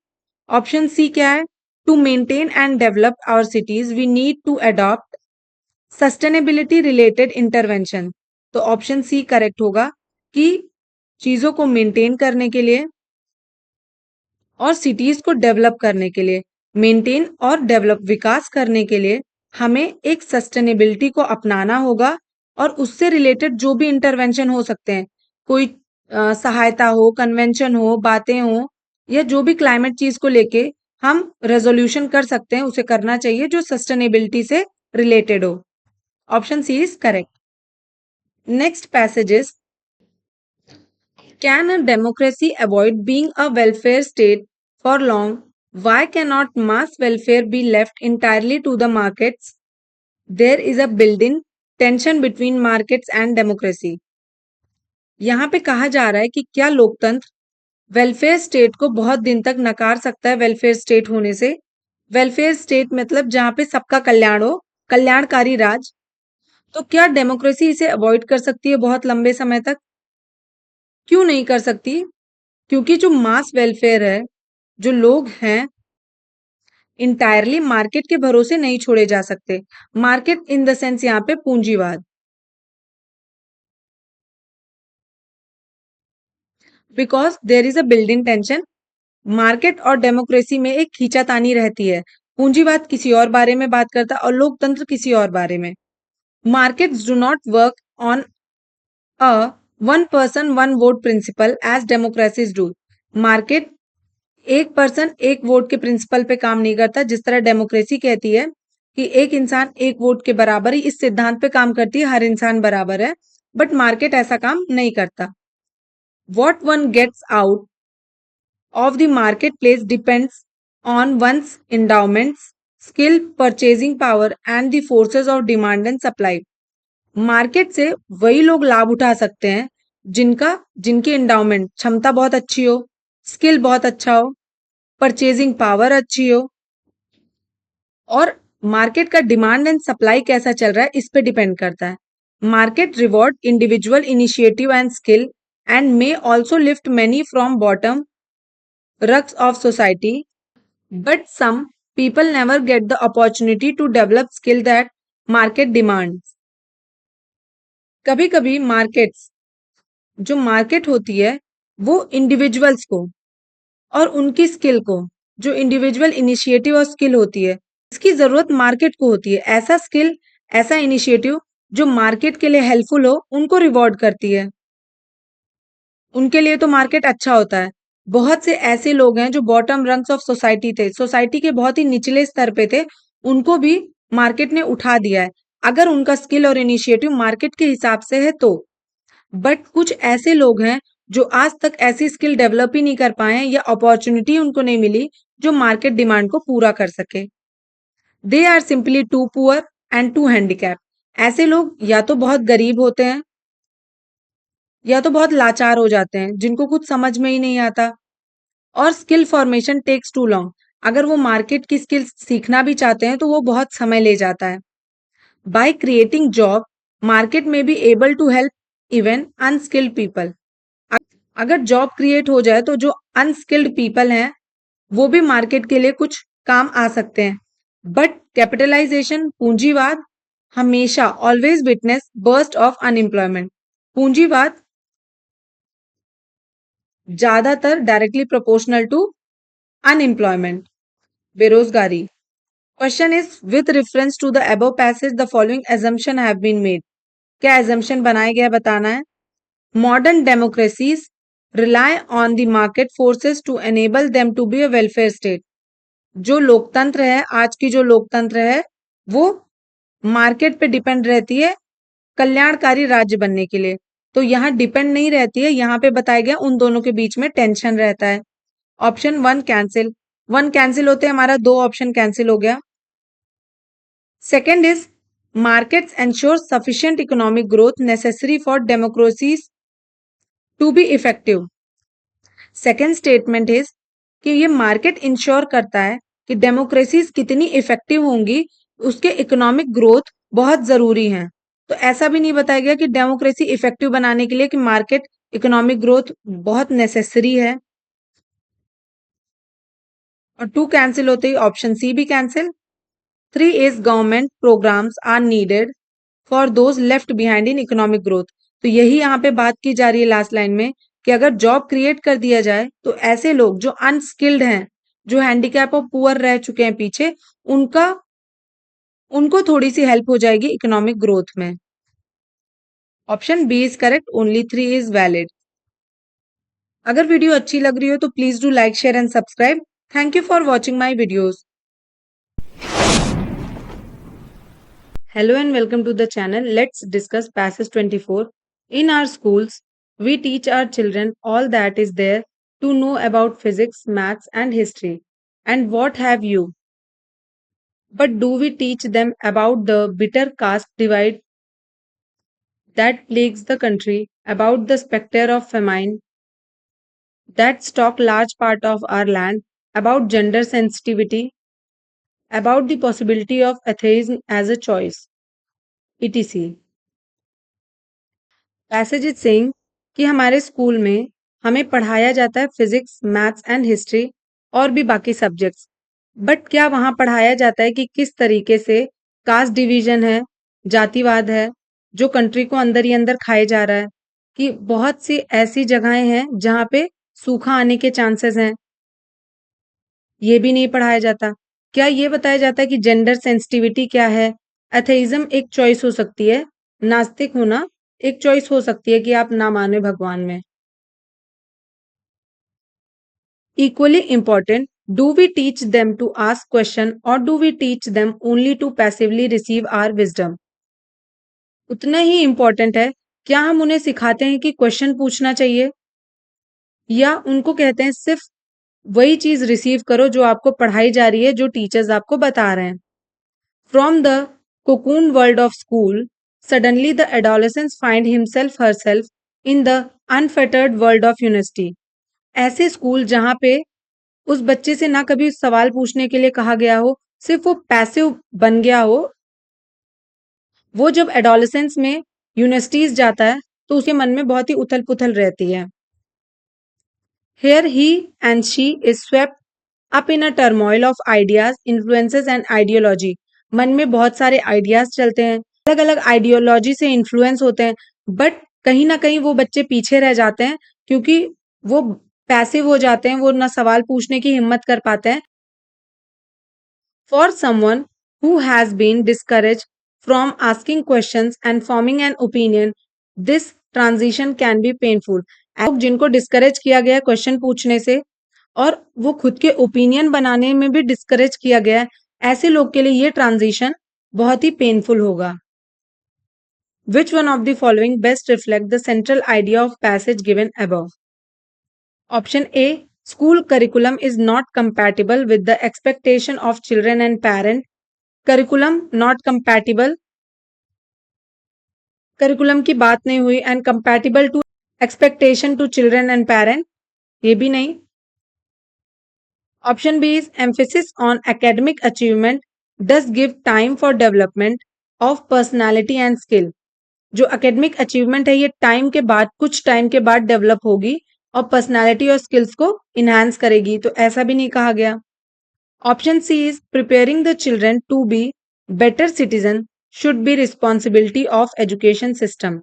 ऑप्शन सी क्या है? To maintain and develop our cities we need to adopt sustainability related intervention. तो ऑप्शन सी करेक्ट होगा कि चीजों को मेंटेन करने के लिए और सिटीज को डेवलप करने के लिए, मेंटेन और डेवलप विकास करने के लिए हमें एक सस्टेनेबिलिटी को अपनाना होगा और उससे रिलेटेड जो भी इंटरवेंशन हो सकते हैं, कोई सहायता हो, कन्वेंशन हो, बातें हो, या जो भी क्लाइमेट चीज को लेके हम रेजोल्यूशन कर सकते हैं, उसे करना चाहिए जो सस्टेनेबिलिटी से रिलेटेड हो। Option C is correct. Next passage is Can a democracy avoid being a welfare state for long? Why cannot mass welfare be left entirely to the markets? There is a building tension between markets and democracy. यहाँ पे कहा जा रहा है कि क्या लोकतंत्र welfare state को बहुत दिन तक नकार सकता है वेलफेयर स्टेट होने से। वेलफेयर स्टेट मतलब जहाँ पे सबका कल्याण हो, कल्याणकारी राज। तो क्या डेमोक्रेसी इसे अवॉइड कर सकती है बहुत लंबे समय तक? क्यों नहीं कर सकती? क्योंकि जो मास वेलफेयर है, जो लोग हैं, इंटायरली मार्केट के भरोसे नहीं छोड़े जा सकते। मार्केट इन द सेंस यहाँ पे पूंजीवाद। Because there is a building tension. Market और डेमोक्रेसी में एक खींचातानी रहती है। पूंजीवाद किसी और बारे में बात करता है और लोकतंत्र किसी और बारे में। Markets do not work on a one person one vote principle as democracies do. Market एक पर्सन एक वोट के प्रिंसिपल पे काम नहीं करता, जिस तरह डेमोक्रेसी कहती है कि एक इंसान एक वोट के बराबर ही, इस सिद्धांत पे काम करती है, हर इंसान बराबर है। बट मार्केट ऐसा काम नहीं करता। What one gets out of the marketplace depends on one's endowments, skill, purchasing power, and the forces of demand and supply. Market से वही लोग लाभ उठा सकते हैं जिनकी एंडाउमेंट क्षमता बहुत अच्छी हो, स्किल बहुत अच्छा हो, परचेजिंग पावर अच्छी हो, और मार्केट का डिमांड एंड सप्लाई कैसा चल रहा है इस पे डिपेंड करता है। Market reward individual initiative and skill and may also lift many from bottom rungs of society. But some people never get the opportunity to develop skill that market demands. कभी कभी मार्केट्स, जो market होती है, वो individuals को और उनकी skill को, जो इंडिविजुअल इनिशिएटिव और स्किल होती है, इसकी जरूरत मार्केट को होती है। ऐसा स्किल, ऐसा इनिशिएटिव जो मार्केट के लिए हेल्पफुल हो, उनको रिवॉर्ड करती है। उनके लिए तो मार्केट अच्छा होता है। बहुत से ऐसे लोग हैं जो बॉटम रंग्स ऑफ सोसाइटी थे, सोसाइटी के बहुत ही निचले स्तर पे थे, उनको भी मार्केट ने उठा दिया है, अगर उनका स्किल और इनिशिएटिव मार्केट के हिसाब से है तो। बट कुछ ऐसे लोग हैं जो आज तक ऐसी स्किल डेवलप ही नहीं कर पाए हैं या अपॉर्चुनिटी उनको नहीं मिली जो मार्केट डिमांड को पूरा कर सके। They are simply too poor and too handicap. ऐसे लोग या तो बहुत गरीब होते हैं या तो बहुत लाचार हो जाते हैं, जिनको कुछ समझ में ही नहीं आता। और skill formation takes too long. अगर वो मार्केट की स्किल सीखना भी चाहते हैं तो वो बहुत समय ले जाता है। बाय क्रिएटिंग जॉब, मार्केट में be able to help even unskilled people. अगर जॉब क्रिएट हो जाए तो जो अनस्किल्ड पीपल हैं वो भी मार्केट के लिए कुछ काम आ सकते हैं। बट कैपिटलाइजेशन, पूंजीवाद, हमेशा always witness burst of unemployment. पूंजीवाद ज्यादातर डायरेक्टली प्रोपोर्शनल टू अनएम्प्लॉयमेंट, बेरोजगारी। Question is with reference to the above passage the following assumption have been made. क्या assumption बनाए गया बताना है। Modern democracies rely on the market forces to enable them to be a welfare state. जो लोकतंत्र है, आज की जो लोकतंत्र है, वो मार्केट पे डिपेंड रहती है कल्याणकारी राज्य बनने के लिए। तो यहाँ डिपेंड नहीं रहती है, यहाँ पे बताया गया उन दोनों के बीच में टेंशन रहता है। Option one cancel, one cancel होते हैं, हमारा दो ऑप्शन कैंसिल हो गया। Second is markets ensure sufficient economic growth necessary for democracies to be effective. Second statement is कि ये मार्केट इंश्योर करता है कि डेमोक्रेसीज कितनी इफेक्टिव होंगी, उसके इकोनॉमिक ग्रोथ बहुत जरूरी है। तो ऐसा भी नहीं बताया गया कि डेमोक्रेसी इफेक्टिव बनाने के लिए कि मार्केट इकोनॉमिक ग्रोथ बहुत नेसेसरी है। और टू कैंसिल होते ही ऑप्शन सी भी cancel. Three is government programmes are needed for those left behind in economic growth. तो यही यहाँ पे बात की जा रही है लास्ट लाइन में कि अगर जॉब क्रिएट कर दिया जाए तो ऐसे लोग जो अनस्किल्ड हैं, जो हैंडीकैप और पुअर रह चुके हैं पीछे, उनका उनको थोड़ी सी हेल्प हो जाएगी इकोनॉमिक ग्रोथ में। Option B is correct, only three is valid. अगर वीडियो अच्छी लग रही हो तो please do like, share and subscribe. Thank you for watching my videos. Hello and welcome to the channel. Let's discuss passage 24. In our schools, we teach our children all that is there to know about physics, maths, and history. And what have you? But do we teach them about the bitter caste divide that plagues the country, about the specter of famine that stalk large part of our land, about gender sensitivity, about the possibility of atheism as a choice, etc. Passage is saying कि हमारे school में हमें पढ़ाया जाता है physics, maths and history और भी बाकी सब्जेक्ट्स। बट क्या वहाँ पढ़ाया जाता है कि किस तरीके से कास्ट डिवीजन है, जातिवाद है, जो कंट्री को अंदर ही अंदर खाए जा रहा है, कि बहुत सी ऐसी जगहें हैं जहाँ पे सूखा आने के चांसेस हैं, ये भी नहीं पढ़ाया जाता। क्या ये बताया जाता है कि जेंडर सेंसिटिविटी क्या है? एथेइज्म एक चॉइस हो सकती है, नास्तिक होना एक चॉइस हो सकती है कि आप ना माने भगवान में। Equally important, do we teach them to ask question or do we teach them only to passively receive our wisdom? उतना ही इम्पोर्टेंट है, क्या हम उन्हें सिखाते हैं कि क्वेश्चन पूछना चाहिए, या उनको कहते हैं सिर्फ वही चीज रिसीव करो जो आपको पढ़ाई जा रही है, जो टीचर्स आपको बता रहे हैं। From the cocoon world of school, suddenly the adolescent find himself herself in the unfettered world of university. ऐसे स्कूल जहाँ पे उस बच्चे से ना कभी सवाल पूछने के लिए कहा गया हो, सिर्फ वो पैसिव बन गया हो, वो जब एडोलेसेंस में यूनिवर्सिटीज जाता है तो उसके मन में बहुत ही उथल पुथल रहती है। Here he and she is swept up in a turmoil of ideas, influences and ideology. मन में बहुत सारे आइडियाज चलते हैं, अलग अलग आइडियोलॉजी से इन्फ्लुएंस होते हैं, बट कहीं ना कहीं वो बच्चे पीछे रह जाते हैं क्योंकि वो पैसिव हो जाते हैं, वो ना सवाल पूछने की हिम्मत कर पाते हैं। For someone who has been discouraged from asking questions and forming an opinion, this transition can be painful. लोग जिनको डिस्करेज किया गया क्वेश्चन पूछने से और वो खुद के ओपिनियन बनाने में भी डिस्करेज किया गया है, ऐसे लोग के लिए ये ट्रांजिशन बहुत ही पेनफुल होगा। Which one of the following best reflect the central idea of passage given above? Option A, school curriculum is not compatible with the expectation of children and parents. Curriculum not compatible, curriculum की बात नहीं हुई, and compatible to expectation to children and parent, ये भी नहीं। Option B is emphasis on academic achievement does give time for development of personality and skill. जो academic achievement है ये टाइम के बाद, कुछ टाइम के बाद डेवलप होगी और पर्सनालिटी और स्किल्स को इनहांस करेगी, तो ऐसा भी नहीं कहा गया। Option C is preparing the children to be better citizen should be responsibility of education system.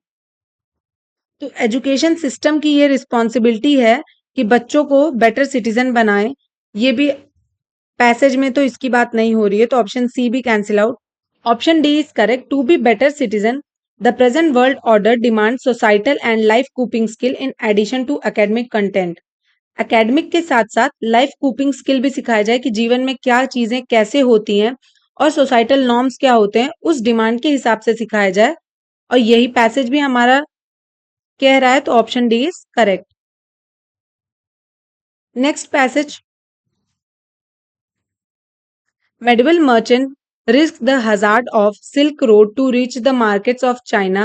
तो एजुकेशन सिस्टम की ये रिस्पॉन्सिबिलिटी है कि बच्चों को बेटर सिटीजन बनाए, ये भी पैसेज में तो इसकी बात नहीं हो रही है, तो ऑप्शन सी भी cancel out. Option D is correct, to be better citizen the present world order demand societal and life coping skill in addition to academic content. Academic के साथ साथ लाइफ कूपिंग स्किल भी सिखाया जाए कि जीवन में क्या चीजें कैसे होती हैं और सोसाइटल नॉर्म्स क्या होते हैं, उस डिमांड के हिसाब से सिखाया जाए, और यही पैसेज भी हमारा कह रहा है, तो option D is correct. Next passage, medieval merchant risked the hazard of Silk Road to reach the markets of China.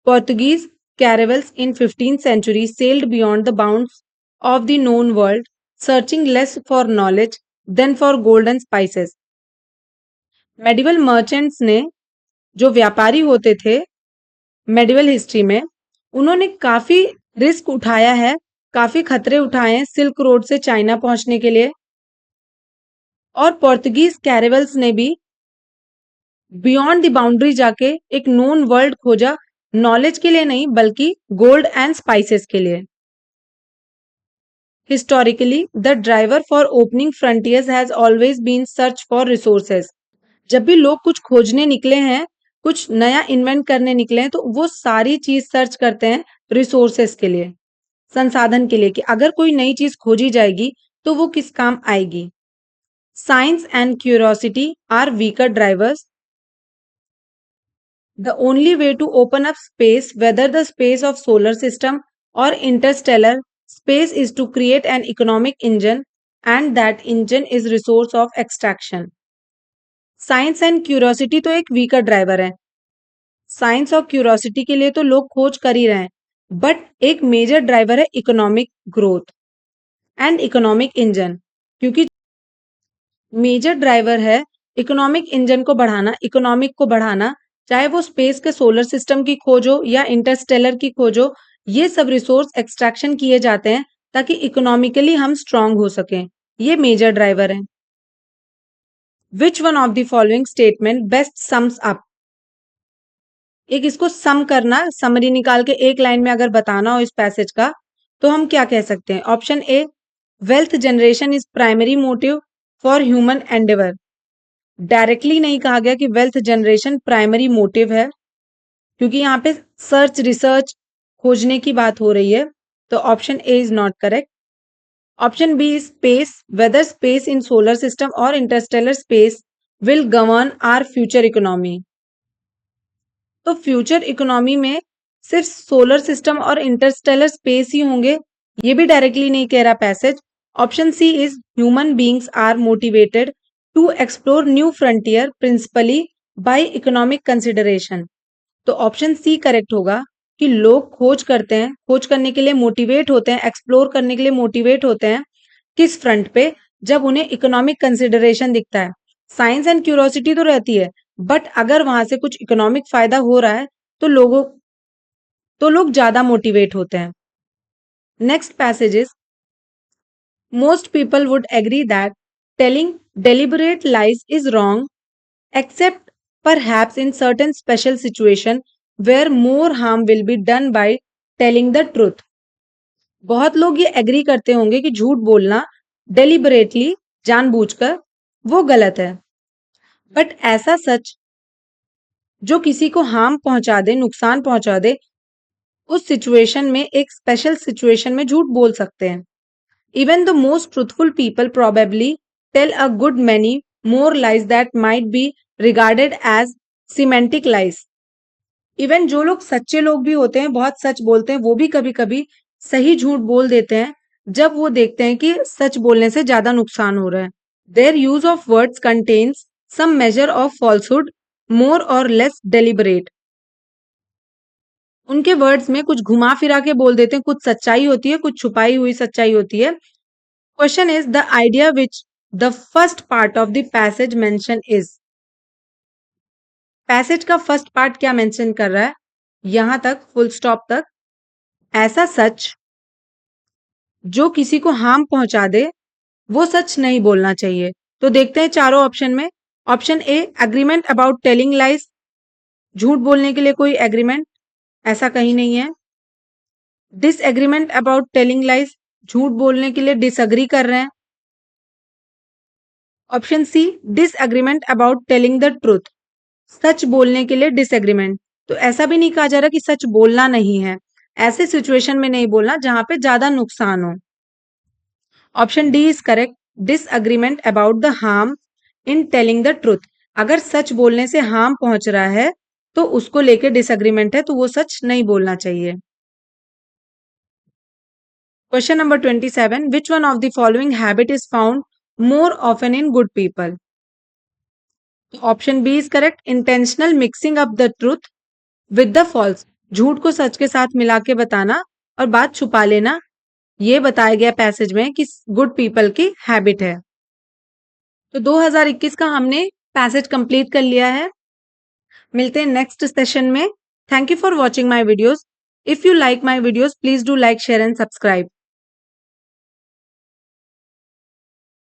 Portuguese caravels in 15th century sailed beyond the bounds of the known world, searching less for knowledge than for gold and spices. Medieval merchants ने, जो व्यापारी होते थे medieval history में, उन्होंने काफी risk उठाया है, काफी खतरे उठाए हैं सिल्क रोड से चाइना पहुंचने के लिए, और पोर्तुगीज कैरेवल्स ने भी बियॉन्ड द बाउंड्री जाके एक नोन वर्ल्ड खोजा, नॉलेज के लिए नहीं बल्कि गोल्ड एंड स्पाइसेस के लिए। Historically the driver for opening frontiers has always been search for resources. जब भी लोग कुछ खोजने निकले हैं, कुछ नया इन्वेंट करने निकले हैं, तो वो सारी चीज सर्च करते हैं रिसोर्सेस के लिए, संसाधन के लिए, कि अगर कोई नई चीज खोजी जाएगी तो वो किस काम आएगी। Science and curiosity are weaker drivers. The only way to open up space, whether the space of solar system or interstellar space, is to create an economic engine, and that engine is resource of extraction. Science and curiosity तो एक weaker driver है। Science और curiosity के लिए तो लोग खोज कर ही रहे हैं, बट एक मेजर ड्राइवर है economic growth and economic engine. क्योंकि मेजर ड्राइवर है इकोनॉमिक इंजन को बढ़ाना, इकोनॉमिक को बढ़ाना, चाहे वो स्पेस के सोलर सिस्टम की खोज हो या इंटरस्टेलर की खोज हो, ये सब रिसोर्स एक्सट्रैक्शन किए जाते हैं ताकि इकोनॉमिकली हम स्ट्रांग हो सकें। ये मेजर ड्राइवर है। Which one of the following statement best sums up? एक इसको सम करना, समरी निकाल के एक लाइन में अगर बताना हो इस पैसेज का, तो हम क्या कह सकते हैं? Option A, wealth generation is primary motive for human Endeavour. Directly नहीं कहा गया कि वेल्थ जनरेशन प्राइमरी मोटिव है, क्योंकि यहाँ पे सर्च रिसर्च खोजने की बात हो रही है, तो option A is not correct. Option B is space, whether space in solar system और interstellar space will govern our future economy. तो फ्यूचर इकोनॉमी में सिर्फ सोलर सिस्टम और इंटरस्टेलर स्पेस ही होंगे, ये भी डायरेक्टली नहीं कह रहा passage. Option C is human beings are motivated to explore new frontier principally by economic consideration. तो ऑप्शन सी करेक्ट होगा कि लोग खोज करते हैं, खोज करने के लिए मोटिवेट होते हैं, एक्सप्लोर करने के लिए मोटिवेट होते हैं किस फ्रंट पे? जब उन्हें इकोनॉमिक कंसिडरेशन दिखता है। साइंस एंड क्यूरोसिटी तो रहती है, बट अगर वहां से कुछ इकोनॉमिक फायदा हो रहा है तो लोग ज्यादा मोटिवेट होते हैं। Next passage is, most people would agree that telling deliberate lies is wrong except perhaps in certain special situation where more harm will be done by telling the truth। बहुत लोग ये एग्री करते होंगे कि झूठ बोलना डेलिबरेटली, जानबूझकर, वो गलत है, बट ऐसा सच जो किसी को हार्म पहुंचा दे, नुकसान पहुंचा दे, उस सिचुएशन में, एक स्पेशल सिचुएशन में झूठ बोल सकते हैं। Even the most truthful people probably tell a good many more lies that might be regarded as semantic lies. Even जो लोग सच्चे लोग भी होते हैं, बहुत सच बोलते हैं, वो भी कभी कभी सही झूठ बोल देते हैं जब वो देखते हैं कि सच बोलने से ज्यादा नुकसान हो रहा है। Their use of words contains some measure of falsehood more or less deliberate. उनके वर्ड्स में कुछ घुमा फिरा के बोल देते हैं, कुछ सच्चाई होती है, कुछ छुपाई हुई सच्चाई होती है। Question is the idea which the first part of the passage mention is. Passage का फर्स्ट पार्ट क्या मेंशन कर रहा है? यहां तक, फुल स्टॉप तक, ऐसा सच जो किसी को हार्म पहुंचा दे वो सच नहीं बोलना चाहिए। तो देखते हैं चारों ऑप्शन में। Option A, agreement about telling lies, झूठ बोलने के लिए कोई एग्रीमेंट ऐसा कहीं नहीं है। डिसएग्रीमेंट अबाउट टेलिंग लाइज, झूठ बोलने के लिए डिसएग्री कर रहे हैं। Option C, disagreement about telling the truth, सच बोलने के लिए डिसएग्रीमेंट। तो ऐसा भी नहीं कहा जा रहा कि सच बोलना नहीं है, ऐसे सिचुएशन में नहीं बोलना जहां पे ज्यादा नुकसान हो। Option D is correct, disagreement about the harm in telling the truth. अगर सच बोलने से हार्म पहुंच रहा है तो उसको लेके डिसएग्रीमेंट है, तो वो सच नहीं बोलना चाहिए। Question number 27, which one of the following habit is found more often in good people? Option B is correct, intentional mixing up the truth with the false, झूठ को सच के साथ मिला के बताना और बात छुपा लेना, ये बताया गया पैसेज में कि गुड पीपल की हैबिट है। तो 2021 का हमने पैसेज कंप्लीट कर लिया है। मिलते हैं नेक्स्ट सेशन में। Thank you for watching my videos. If you like my videos, please do like, share and subscribe.